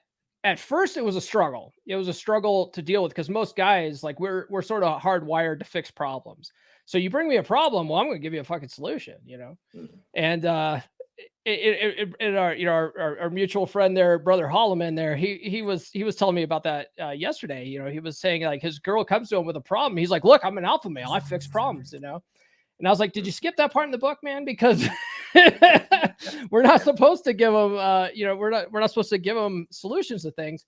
at first it was a struggle. It was a struggle to deal with because most guys, like, we're sort of hardwired to fix problems. So you bring me a problem, well, I'm going to give you a fucking solution, Mhm. And our mutual friend there, Brother Holloman there, he was telling me about that yesterday. He was saying, like, his girl comes to him with a problem. He's like, look, I'm an alpha male. I fix problems, And I was like, did you skip that part in the book, man? Because we're not supposed to give them, we're not supposed to give them solutions to things.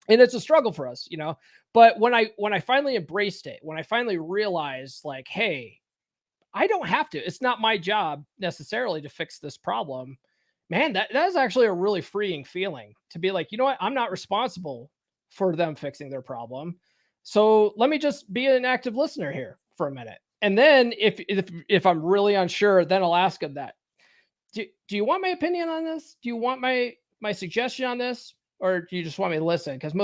And it's a struggle for us, but when I finally embraced it, when I finally realized, like, hey, I don't have to, it's not my job necessarily to fix this problem, man, that is actually a really freeing feeling to be like, you know what, I'm not responsible for them fixing their problem. So let me just be an active listener here for a minute. And then if I'm really unsure, then I'll ask them that. Do you want my opinion on this? Do you want my suggestion on this? Or do you just want me to listen? Because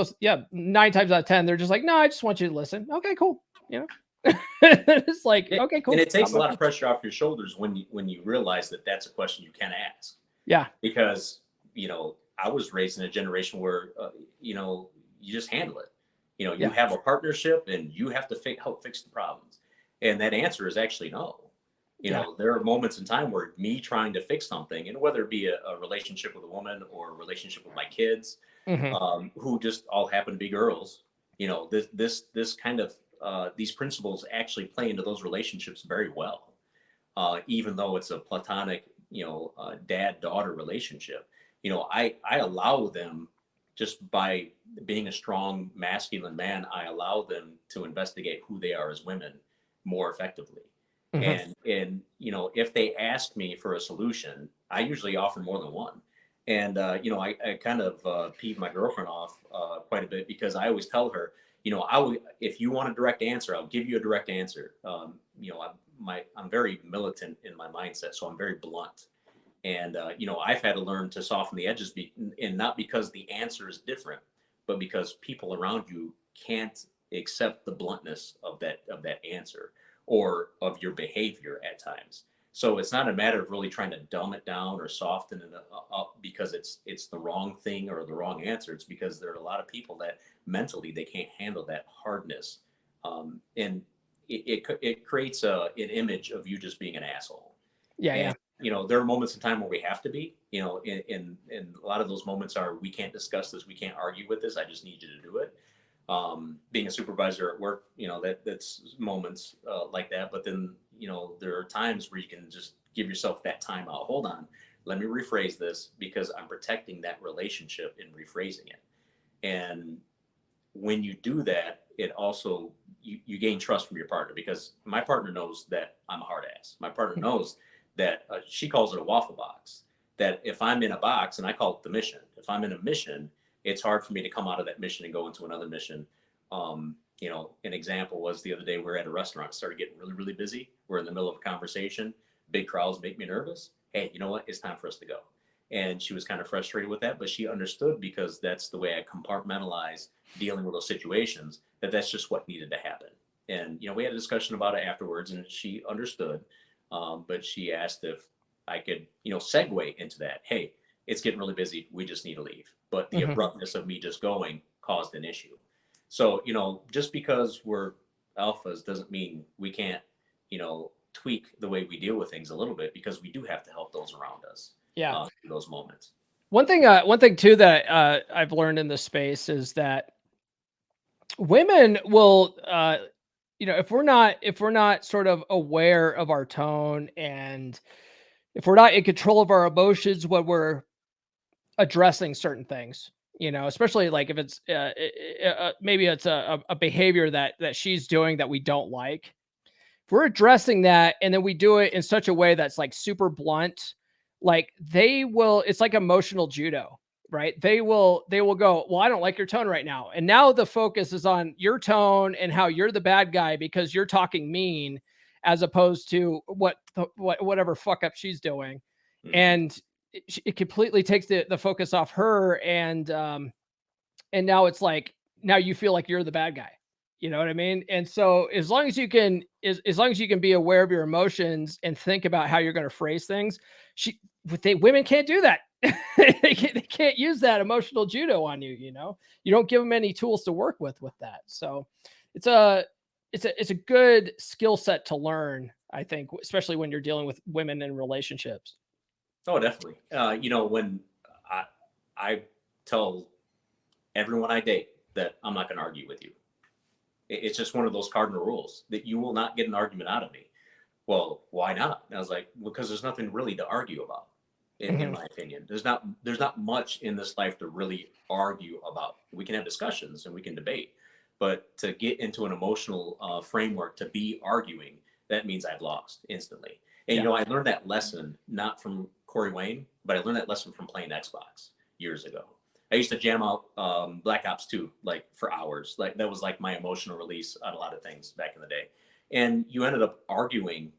9 times out of 10, they're just like, no, I just want you to listen. Okay, cool. It's like, okay, cool. And it takes a lot of pressure off your shoulders when you realize that that's a question you can ask. Yeah. Because, I was raised in a generation where, you just handle it. You have a partnership and you have to help fix the problems. And that answer is actually no. There are moments in time where me trying to fix something, and whether it be a relationship with a woman or a relationship with my kids, who just all happen to be girls, this kind of, these principles actually play into those relationships very well. Even though it's a platonic, dad-daughter relationship, I allow them, just by being a strong masculine man, I allow them to investigate who they are as women more effectively. And if they ask me for a solution, I usually offer more than one. And I kind of peeve my girlfriend off quite a bit, because I always tell her, if you want a direct answer, I'll give you a direct answer. I'm very militant in my mindset, so I'm very blunt. And I've had to learn to soften the edges, and not because the answer is different, but because people around you can't accept the bluntness of that answer, or of your behavior at times. So it's not a matter of really trying to dumb it down or soften it up because it's the wrong thing or the wrong answer. It's because there are a lot of people that mentally they can't handle that hardness, and it creates an image of you just being an asshole. Yeah. There are moments in time where we have to be. And a lot of those moments are, we can't discuss this, we can't argue with this, I just need you to do it. Being a supervisor at work, that's moments like that. But then, there are times where you can just give yourself that time out. Hold on, let me rephrase this, because I'm protecting that relationship in rephrasing it. And when you do that, it also, you gain trust from your partner, because my partner knows that I'm a hard ass. My partner knows that she calls it a waffle box, that if I'm in a box, and I call it the mission, if I'm in a mission, it's hard for me to come out of that mission and go into another mission. An example was the other day, we were at a restaurant, started getting really, really busy. We're in the middle of a conversation. Big crowds make me nervous. Hey, you know what? It's time for us to go. And she was kind of frustrated with that, but she understood, because that's the way I compartmentalize dealing with those situations, that's just what needed to happen. And, we had a discussion about it afterwards, and she understood. But she asked if I could, segue into that. Hey, it's getting really busy, we just need to leave. But the abruptness of me just going caused an issue. So, just because we're alphas doesn't mean we can't, tweak the way we deal with things a little bit, because we do have to help those around us. In those moments. One thing too that I've learned in this space is that women will, if we're not sort of aware of our tone, and if we're not in control of our emotions when we're addressing certain things, especially like if it's maybe it's a behavior that she's doing that we don't like. If we're addressing that and then we do it in such a way that's like super blunt, like it's like emotional judo. right? They will go, well, I don't like your tone right now. And now the focus is on your tone and how you're the bad guy because you're talking mean, as opposed to whatever fuck up she's doing. And it completely takes the focus off her. And now it's like, now you feel like you're the bad guy. You know what I mean? And so as long as you can, as long as you can be aware of your emotions and think about how you're going to phrase things, women can't do that. They can't use that emotional judo on you. You know, you don't give them any tools to work with that. So it's a good skill set to learn, I think, especially when you're dealing with women in relationships. Oh, definitely. When I tell everyone I date that I'm not going to argue with you. It's just one of those cardinal rules that you will not get an argument out of me. Well, why not? And I was like, because there's nothing really to argue about, in my opinion. There's not much in this life to really argue about. We can have discussions and we can debate, but to get into an emotional framework to be arguing, that means I've lost instantly. And I learned that lesson not from Corey Wayne, but I learned that lesson from playing Xbox years ago. I used to jam out Black Ops 2 like for hours. Like that was like my emotional release on a lot of things back in the day. And you ended up arguing,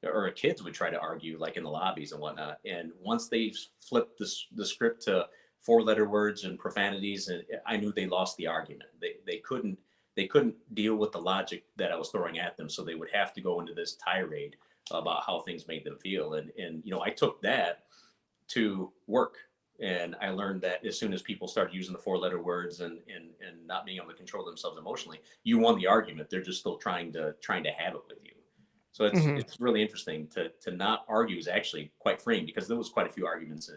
or kids would try to argue like in the lobbies and whatnot. And once they flipped the script to 4-letter words and profanities, and I knew they lost the argument. They couldn't deal with the logic that I was throwing at them, so they would have to go into this tirade about how things made them feel. And I took that to work. And I learned that as soon as people started using the 4-letter words and not being able to control themselves emotionally, you won the argument. They're just still trying to have it with you. So it's really interesting to not argue is actually quite freeing, because there was quite a few arguments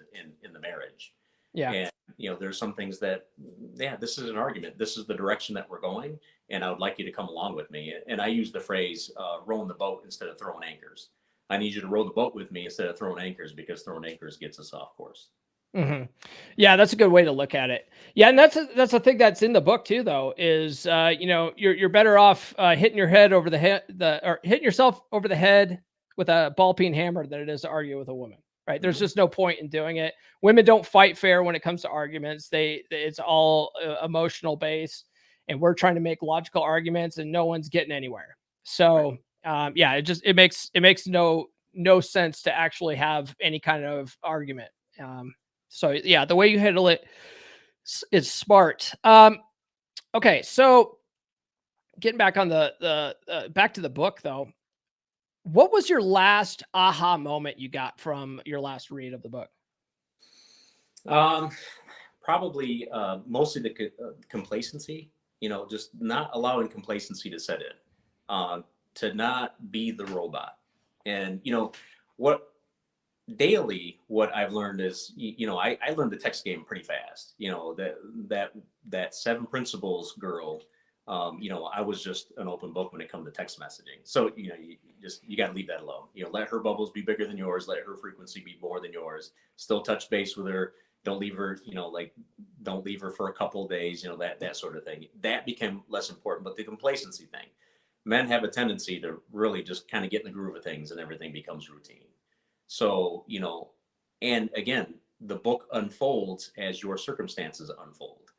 in the marriage. Yeah. And there's some things that, this is an argument. This is the direction that we're going, and I would like you to come along with me. And I use the phrase rowing the boat instead of throwing anchors. I need you to row the boat with me instead of throwing anchors, because throwing anchors gets us off course. Yeah, that's a good way to look at it. Yeah, and that's a thing that's in the book too, though, is you're better off hitting your head over the head, or hitting yourself over the head with a ball peen hammer than it is to argue with a woman. Right? There's just no point in doing it. Women don't fight fair when it comes to arguments. It's all emotional based, and we're trying to make logical arguments, and no one's getting anywhere. So it makes no sense to actually have any kind of argument. So yeah, the way you handle it is smart. Okay, so getting back on back to the book though, what was your last aha moment you got from your last read of the book? Probably mostly the complacency. Just not allowing complacency to set in, to not be the robot. And what I've learned is, I learned the text game pretty fast. That 7 Principles girl, I was just an open book when it comes to text messaging. So, you got to leave that alone. Let her bubbles be bigger than yours. Let her frequency be more than yours. Still touch base with her. Don't leave her, don't leave her for a couple of days, that sort of thing. That became less important. But the complacency thing, men have a tendency to really just kind of get in the groove of things, and everything becomes routine. So, and again, the book unfolds as your circumstances unfold.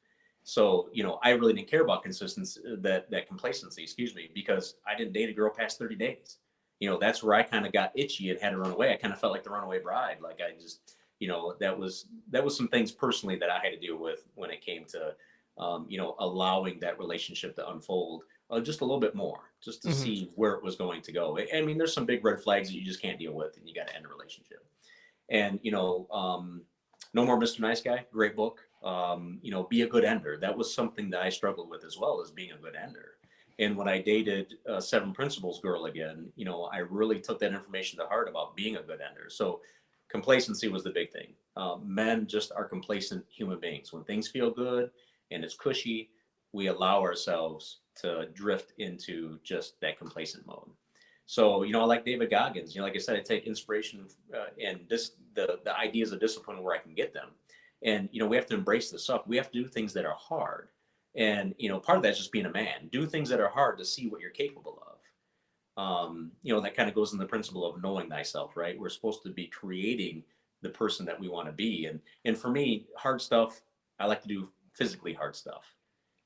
So, I really didn't care about consistency, that complacency, because I didn't date a girl past 30 days. That's where I kind of got itchy and had to run away. I kind of felt like the runaway bride. Like I just, that was some things personally that I had to deal with when it came to, allowing that relationship to unfold just a little bit more, just to see where it was going to go. I mean, there's some big red flags that you just can't deal with, and you got to end a relationship. And, No More Mr. Nice Guy, great book. Be a good ender. That was something that I struggled with as well, as being a good ender. And when I dated 7 Principles girl again, I really took that information to heart about being a good ender. So complacency was the big thing. Men just are complacent human beings. When things feel good and it's cushy, we allow ourselves to drift into just that complacent mode. So, I like David Goggins, like I said, I take inspiration and the ideas of discipline where I can get them. And, we have to embrace this up. We have to do things that are hard. And, part of that's just being a man. Do things that are hard to see what you're capable of. That kind of goes in the principle of knowing thyself, right? We're supposed to be creating the person that we want to be. And for me, hard stuff, I like to do physically hard stuff.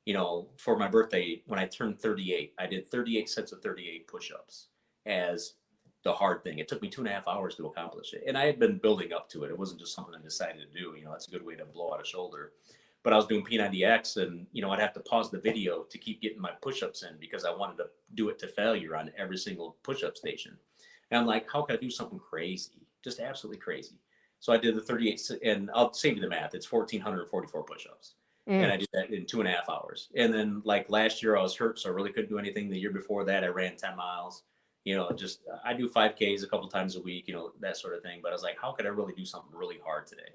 You know, for my birthday, when I turned 38, I did 38 sets of 38 push-ups as the hard thing. It took me 2.5 hours to accomplish it. And I had been building up to it. It wasn't just something I decided to do. You know, that's a good way to blow out a shoulder. But I was doing P90X, and, you know, I'd have to pause the video to keep getting my push-ups in because I wanted to do it to failure on every single push-up station. And I'm like, how could I do something crazy? Just absolutely crazy. So I did the 38, and I'll save you the math. It's 1,444 push-ups. And I did that in 2.5 hours. And then, like, last year I was hurt, so I really couldn't do anything. The year before that, I ran 10 miles. You know, just I do 5Ks a couple times a week, you know, that sort of thing. But I was like, how could I really do something really hard today?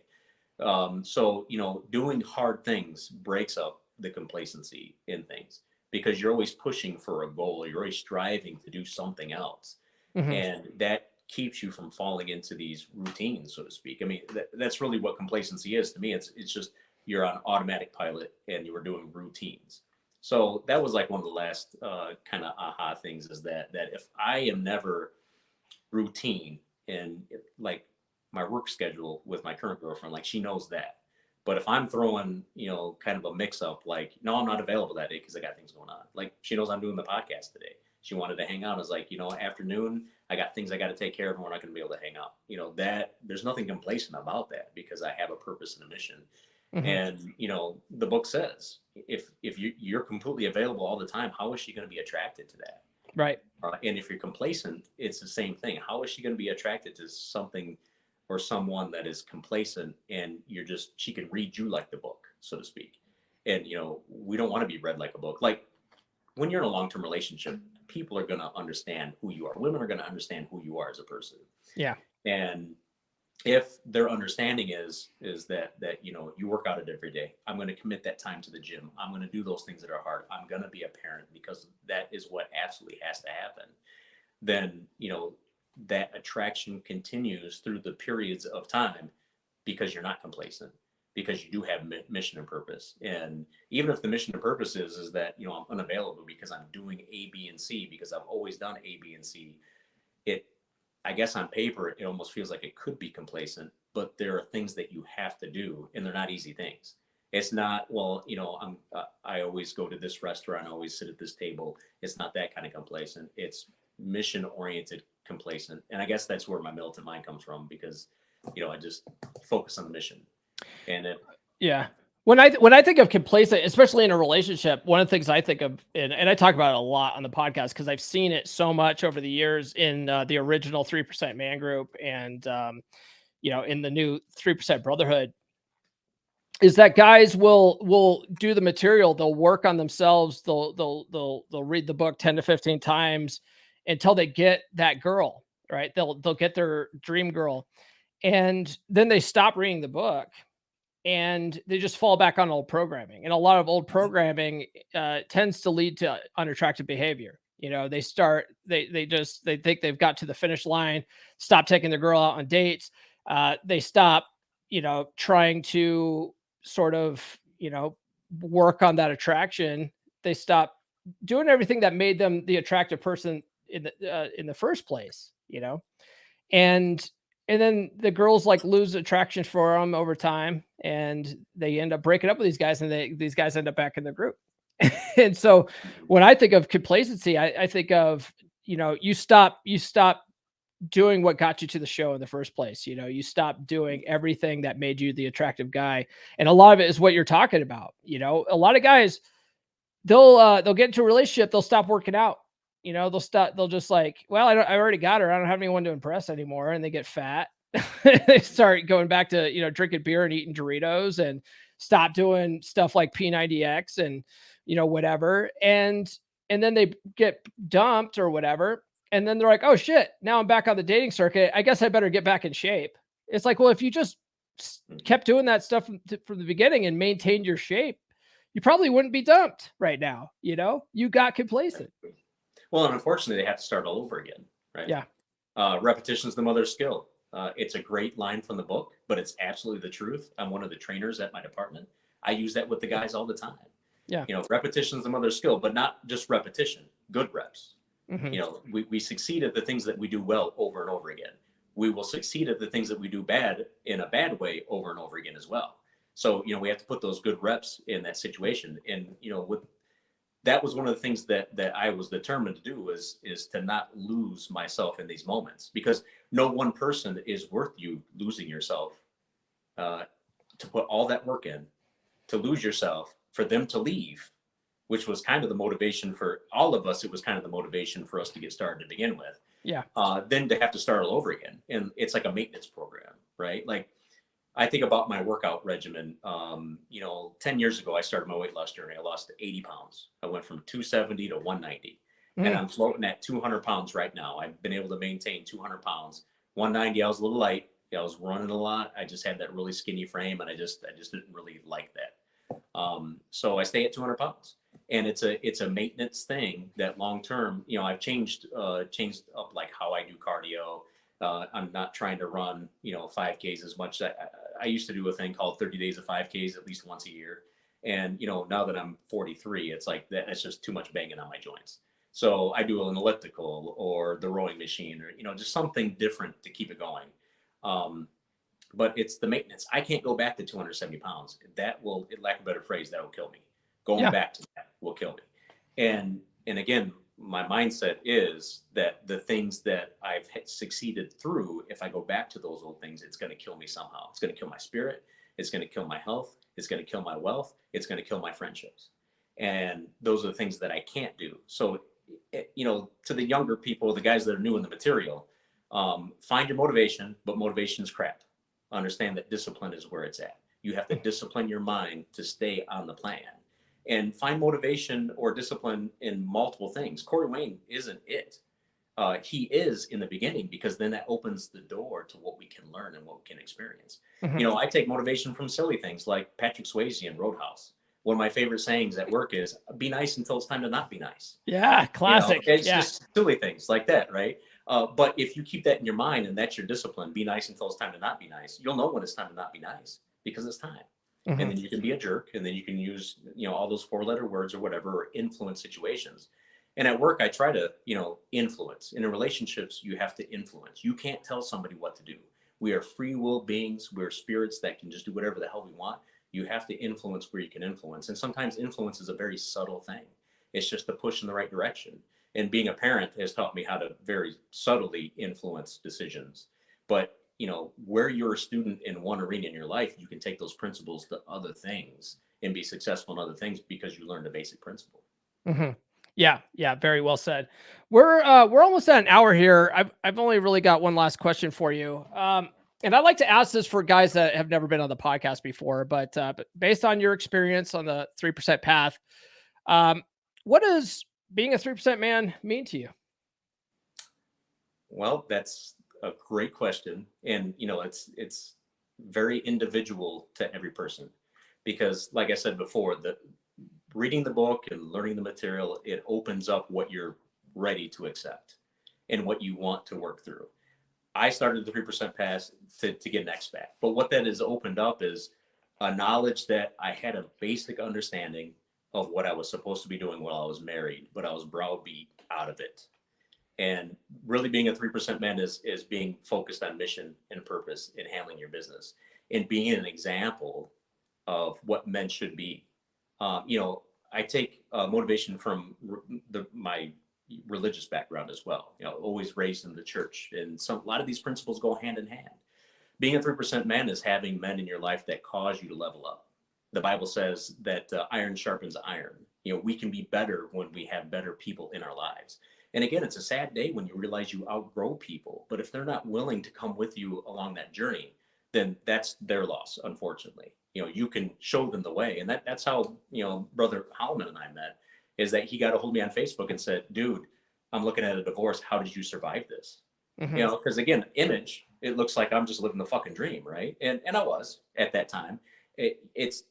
So, you know, doing hard things breaks up the complacency in things because you're always pushing for a goal. You're always striving to do something else. And that keeps you from falling into these routines, so to speak. I mean, that's really what complacency is to me. It's just you're on automatic pilot and you were doing routines. So that was like one of the last kind of aha things is that if I am never routine and like my work schedule with my current girlfriend, like she knows that. But if I'm throwing, you know, kind of a mix up, like, no, I'm not available that day because I got things going on. Like she knows I'm doing the podcast today. She wanted to hang out. I was like, you know, afternoon, I got things I got to take care of and we're not going to be able to hang out. You know, that there's nothing complacent about that because I have a purpose and a mission. And, you know, the book says if you're completely available all the time, how is she going to be attracted to that? Right. And if you're complacent, it's the same thing. How is she going to be attracted to something or someone that is complacent and she can read you like the book, so to speak. And, you know, we don't want to be read like a book. Like when you're in a long-term relationship, people are going to understand who you are. Women are going to understand who you are as a person. Yeah. And if their understanding is that, you know, you work out it every day, I'm going to commit that time to the gym. I'm going to do those things that are hard. I'm going to be a parent because that is what absolutely has to happen. Then, you know, that attraction continues through the periods of time because you're not complacent, because you do have mission and purpose. And even if the mission and purpose is that, you know, I'm unavailable because I'm doing A, B, and C, because I've always done A, B, and C, I guess on paper, it almost feels like it could be complacent, but there are things that you have to do and they're not easy things. It's not, well, you know, I always go to this restaurant, I always sit at this table. It's not that kind of complacent. It's mission oriented complacent. And I guess that's where my militant mind comes from because, you know, I just focus on the mission. And yeah. When I think of complacent, especially in a relationship, one of the things I think of, and I talk about it a lot on the podcast because I've seen it so much over the years in the original 3% Man group and, you know, in the new 3% Brotherhood, is that guys will do the material. They'll work on themselves. They'll read the book 10 to 15 times until they get that girl, right? They'll get their dream girl, and then they stop reading the book. And they just fall back on old programming. And a lot of old programming tends to lead to unattractive behavior. You know, they think they've got to the finish line, stop taking the girl out on dates. They stop, you know, trying to sort of, you know, work on that attraction. They stop doing everything that made them the attractive person in the first place, you know, and then the girls like lose attraction for them over time and they end up breaking up with these guys and these guys end up back in the group. And so when I think of complacency, I think of, you know, you stop doing what got you to the show in the first place. You know, you stop doing everything that made you the attractive guy. And a lot of it is what you're talking about. You know, a lot of guys, they'll get into a relationship, they'll stop working out. You know, they'll just like, well, I already got her. I don't have anyone to impress anymore. And they get fat. They start going back to, you know, drinking beer and eating Doritos and stop doing stuff like P90X and, you know, whatever. And then they get dumped or whatever. And then they're like, oh shit, now I'm back on the dating circuit. I guess I better get back in shape. It's like, well, if you just kept doing that stuff from the beginning and maintained your shape, you probably wouldn't be dumped right now. You know, you got complacent. Well, and unfortunately, they have to start all over again, right? Yeah. Repetition is the mother's skill. It's a great line from the book, but it's absolutely the truth. I'm one of the trainers at my department. I use that with the guys all the time. Yeah. You know, repetition is the mother's skill, but not just repetition, good reps. You know, we succeed at the things that we do well over and over again. we will succeed at the things that we do bad in a bad way over and over again as well. So, we have to put those good reps in that situation. And, that was one of the things that I was determined to do is to not lose myself in these moments, because no one person is worth you losing yourself, to put all that work in, to lose yourself, for them to leave, which was kind of the motivation for all of us. It was kind of the motivation for us to get started to begin with. Yeah. Then to have to start all over again. And it's like a maintenance program, right? Like, I think about my workout regimen. 10 years ago, I started my weight loss journey. I lost 80 pounds. I went from 270 to 190. And I'm floating at 200 pounds right now. I've been able to maintain 200 pounds. 190, I was a little light. I was running a lot. I just had that really skinny frame, and I just didn't really like that. So I stay at 200 pounds. And it's a maintenance thing that long term, I've changed up like how I do cardio. I'm not trying to run, 5Ks as much. I used to do a thing called 30 days of 5Ks at least once a year. And, now that I'm 43, it's like that's just too much banging on my joints. So I do an elliptical or the rowing machine, or, just something different to keep it going. But it's the maintenance. I can't go back to 270 pounds. That will, in lack of a better phrase, that will kill me. Going back to that will kill me. And again, my mindset is that the things that I've succeeded through, if I go back to those old things, it's going to kill me somehow. It's going to kill my spirit. It's going to kill my health. It's going to kill my wealth. It's going to kill my friendships. And those are the things that I can't do. So, to the younger people, the guys that are new in the material, find your motivation, but motivation is crap. Understand that discipline is where it's at. You have to discipline your mind to stay on the plan. And find motivation or discipline in multiple things. Corey Wayne isn't it. He is in the beginning, because then that opens the door to what we can learn and what we can experience. I take motivation from silly things like Patrick Swayze in Roadhouse. One of my favorite sayings at work is, be nice until it's time to not be nice. Yeah, classic. It's just silly things like that, right? But if you keep that in your mind and that's your discipline, be nice until it's time to not be nice, you'll know when it's time to not be nice, because it's time. And then you can be a jerk, and then you can use, all those 4-letter words or whatever, or influence situations. And at work, I try to, influence. And in relationships, you have to influence. You can't tell somebody what to do. We are free will beings. We're spirits that can just do whatever the hell we want. You have to influence where you can influence. And sometimes influence is a very subtle thing. It's just a push in the right direction. And being a parent has taught me how to very subtly influence decisions. But where you're a student in one arena in your life, you can take those principles to other things and be successful in other things, because you learned a basic principle. Yeah. Very well said. We're almost at an hour here. I've only really got one last question for you. And I'd like to ask this for guys that have never been on the podcast before, but based on your experience on the 3% path, what does being a 3% man mean to you? Well, that's a great question. And, it's very individual to every person, because like I said before, reading the book and learning the material, it opens up what you're ready to accept and what you want to work through. I started the 3% path to get an XPAC, but what that has opened up is a knowledge that I had a basic understanding of what I was supposed to be doing while I was married, but I was browbeat out of it. And really being a 3% man is being focused on mission and purpose in handling your business, and being an example of what men should be. I take motivation from my religious background as well. Always raised in the church, and a lot of these principles go hand in hand. Being a 3% man is having men in your life that cause you to level up. The Bible says that iron sharpens iron. We can be better when we have better people in our lives. And again, it's a sad day when you realize you outgrow people, but if they're not willing to come with you along that journey, then that's their loss, unfortunately. You can show them the way. And that's how, Brother Holloman and I met, is that he got a hold of me on Facebook and said, dude, I'm looking at a divorce. How did you survive this? Because again, image, it looks like I'm just living the fucking dream, right? And I was at that time. It's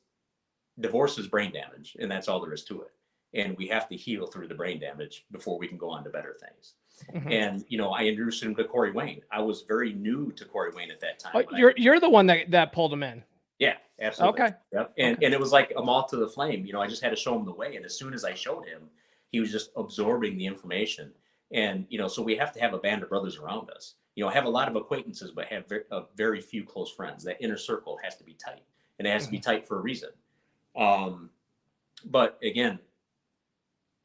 divorce is brain damage, and that's all there is to it. And we have to heal through the brain damage before we can go on to better things. And, I introduced him to Corey Wayne. I was very new to Corey Wayne at that time. You're the one that pulled him in. Yeah, absolutely. Okay. Yep. And it was like a moth to the flame. I just had to show him the way. And as soon as I showed him, he was just absorbing the information. And, so we have to have a band of brothers around us. have a lot of acquaintances, but have very few close friends. That inner circle has to be tight, and it has to be tight for a reason. But again,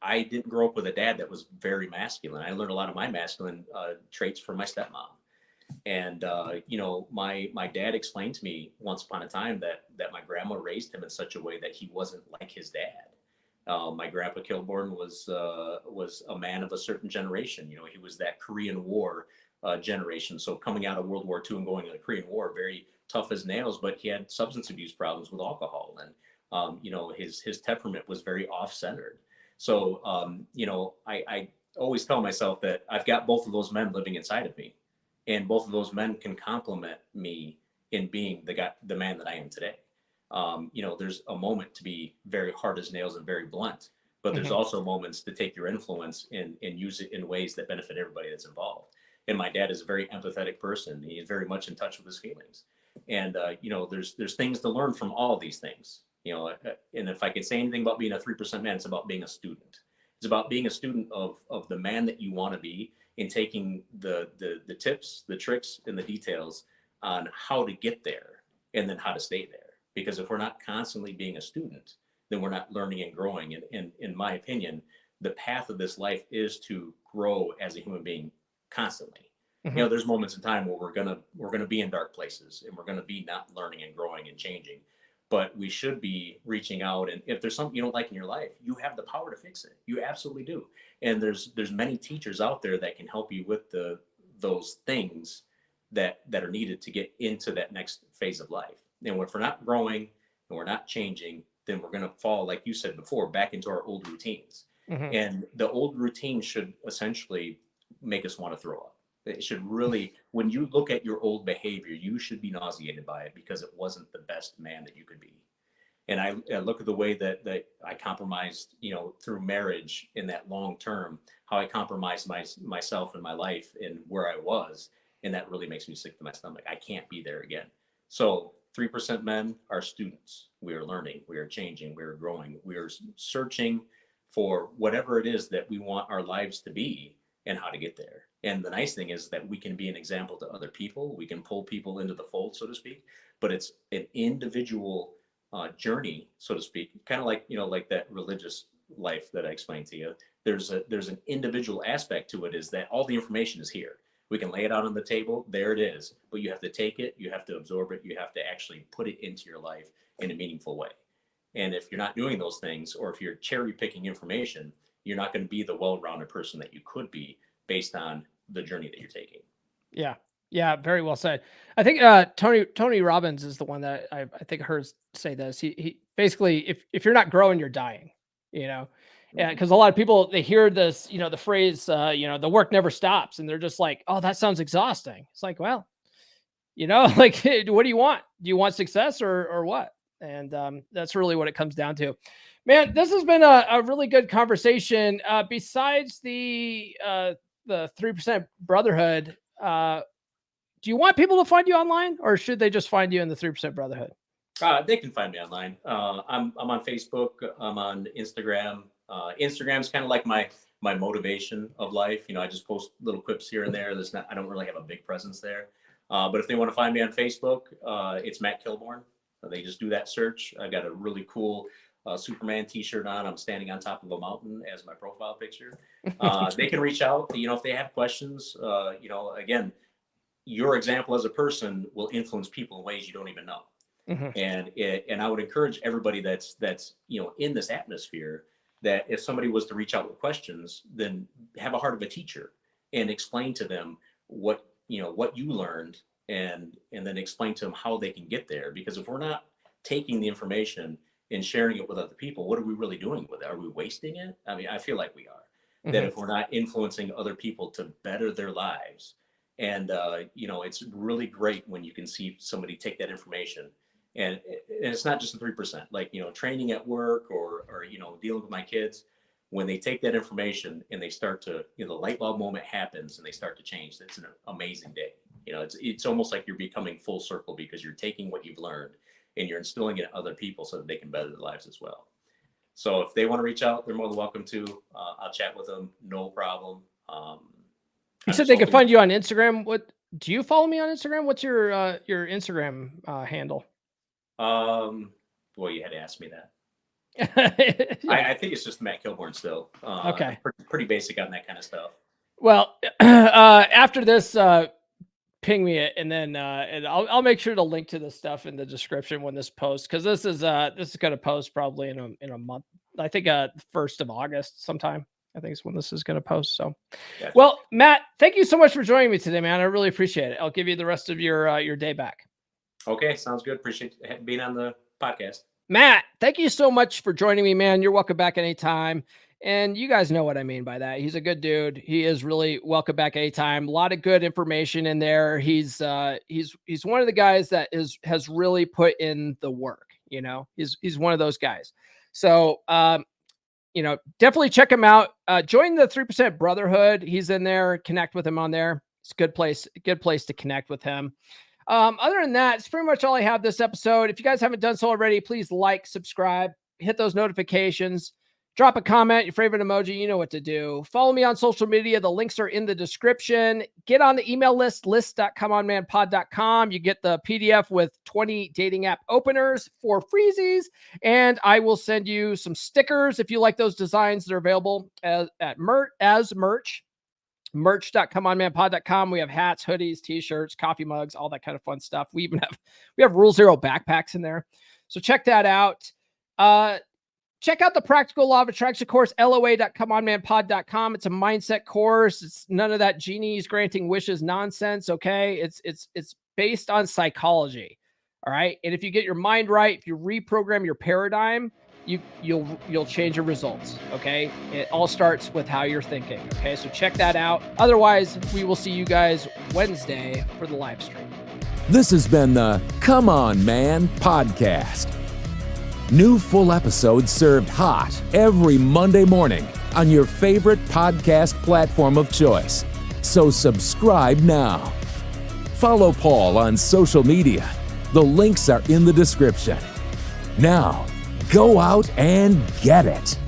I didn't grow up with a dad that was very masculine. I learned a lot of my masculine traits from my stepmom. And my dad explained to me once upon a time that my grandma raised him in such a way that he wasn't like his dad. My grandpa Kilborn was a man of a certain generation. He was that Korean War generation. So coming out of World War II and going to the Korean War, very tough as nails, but he had substance abuse problems with alcohol, and his temperament was very off-centered. So I always tell myself that I've got both of those men living inside of me, and both of those men can complement me in being the man that I am today. There's a moment to be very hard as nails and very blunt, but there's also moments to take your influence and use it in ways that benefit everybody that's involved. And my dad is a very empathetic person. He is very much in touch with his feelings. And, there's things to learn from all of these things, and if I could say anything about being a 3% man, it's about being a student. It's about being a student of the man that you want to be, and taking the tips, the tricks, and the details on how to get there, and then how to stay there. Because if we're not constantly being a student, then we're not learning and growing. And in my opinion, the path of this life is to grow as a human being constantly. There's moments in time where we're gonna be in dark places, and we're gonna be not learning and growing and changing. But we should be reaching out, and if there's something you don't like in your life, you have the power to fix it. You absolutely do. And there's many teachers out there that can help you with those things that are needed to get into that next phase of life. And if we're not growing and we're not changing, then we're going to fall, like you said before, back into our old routines. And the old routine should essentially make us want to throw up. It should really, when you look at your old behavior, you should be nauseated by it, because it wasn't the best man that you could be. And I look at the way that I compromised, through marriage in that long term, how I compromised myself and my life and where I was. And that really makes me sick to my stomach. I can't be there again. So 3% men are students. We are learning, we are changing, we are growing, we are searching for whatever it is that we want our lives to be and how to get there. And the nice thing is that we can be an example to other people. We can pull people into the fold, so to speak, but it's an individual journey, so to speak, kind of like, like that religious life that I explained to you. There's an individual aspect to it, is that all the information is here. We can lay it out on the table. There it is. But you have to take it. You have to absorb it. You have to actually put it into your life in a meaningful way. And if you're not doing those things, or if you're cherry picking information, you're not going to be the well-rounded person that you could be based on the journey that you're taking. Yeah. Yeah. Very well said. I think Tony Robbins is the one that I think heard say this. He basically, if you're not growing, you're dying, Yeah. Because a lot of people, they hear this, the phrase, the work never stops, and they're just like, oh, that sounds exhausting. It's like, well, like, what do you want? Do you want success or what? And that's really what it comes down to. Man, this has been a really good conversation. Besides the 3% Brotherhood, do you want people to find you online, or should they just find you in the 3% Brotherhood? They can find me online. I'm on Facebook. I'm on Instagram. Instagram's kind of like my motivation of life. I just post little quips here and there. I don't really have a big presence there. But if they want to find me on Facebook, it's Matt Kilborn. They just do that search. I got a really cool Superman t-shirt on. I'm standing on top of a mountain as my profile picture. They can reach out, if they have questions. Again, your example as a person will influence people in ways you don't even know. And I would encourage everybody that's in this atmosphere, that if somebody was to reach out with questions, then have a heart of a teacher and explain to them what you learned, and then explain to them how they can get there. Because if we're not taking the information and sharing it with other people, what are we really doing with it? Are we wasting it? I mean, I feel like we are. That if we're not influencing other people to better their lives, and it's really great when you can see somebody take that information. And it's not just the 3%, like, training at work or dealing with my kids. When they take that information and they start to, the light bulb moment happens and they start to change, that's an amazing day. It's almost like you're becoming full circle, because you're taking what you've learned and you're instilling it in other people so that they can better their lives as well. So if they want to reach out, they're more than welcome to. I'll chat with them, no problem. You said they could find you on Instagram. What Do you follow me on Instagram? What's your Instagram handle? Well, you had to ask me that. I think it's just Matt Kilborn still. Okay. Pretty basic on that kind of stuff. Well, after this, ping me it, and then and I'll make sure to link to this stuff in the description when this posts, because this is going to post probably in a month. I think 1st of August sometime. I think is when this is going to post. So, Gotcha. Well, Matt, thank you so much for joining me today, man. I really appreciate it. I'll give you the rest of your day back. Okay, sounds good. Appreciate being on the podcast. Matt, thank you so much for joining me, man. You're welcome back anytime. And you guys know what I mean by that. He's a good dude. He is really welcome back anytime. A lot of good information in there. He's one of the guys that has really put in the work. You know, he's one of those guys. So, definitely check him out. Join the 3% Brotherhood. He's in there. Connect with him on there. It's a good place to connect with him. Other than that, it's pretty much all I have this episode. If you guys haven't done so already, please like, subscribe, hit those notifications, drop a comment, your favorite emoji, you know what to do. Follow me on social media. The links are in the description. Get on the email list.comeonmanpod.com. You get the PDF with 20 dating app openers for freezies, and I will send you some stickers if you like those designs that are available as merch. Merch.comeonmanpod.com. We have hats, hoodies, t-shirts, coffee mugs, all that kind of fun stuff. We have Rule Zero backpacks in there. So check that out. Check out the Practical Law of Attraction course, LOA.comeonmanpod.com. It's a mindset course. It's none of that genies granting wishes nonsense. Okay. It's based on psychology. All right. And if you get your mind right, if you reprogram your paradigm, you'll change your results. Okay. It all starts with how you're thinking. Okay. So check that out. Otherwise, we will see you guys Wednesday for the live stream. This has been the Come On Man podcast. New full episodes served hot every Monday morning on your favorite podcast platform of choice. So subscribe now. Follow Paul on social media. The links are in the description. Now, go out and get it.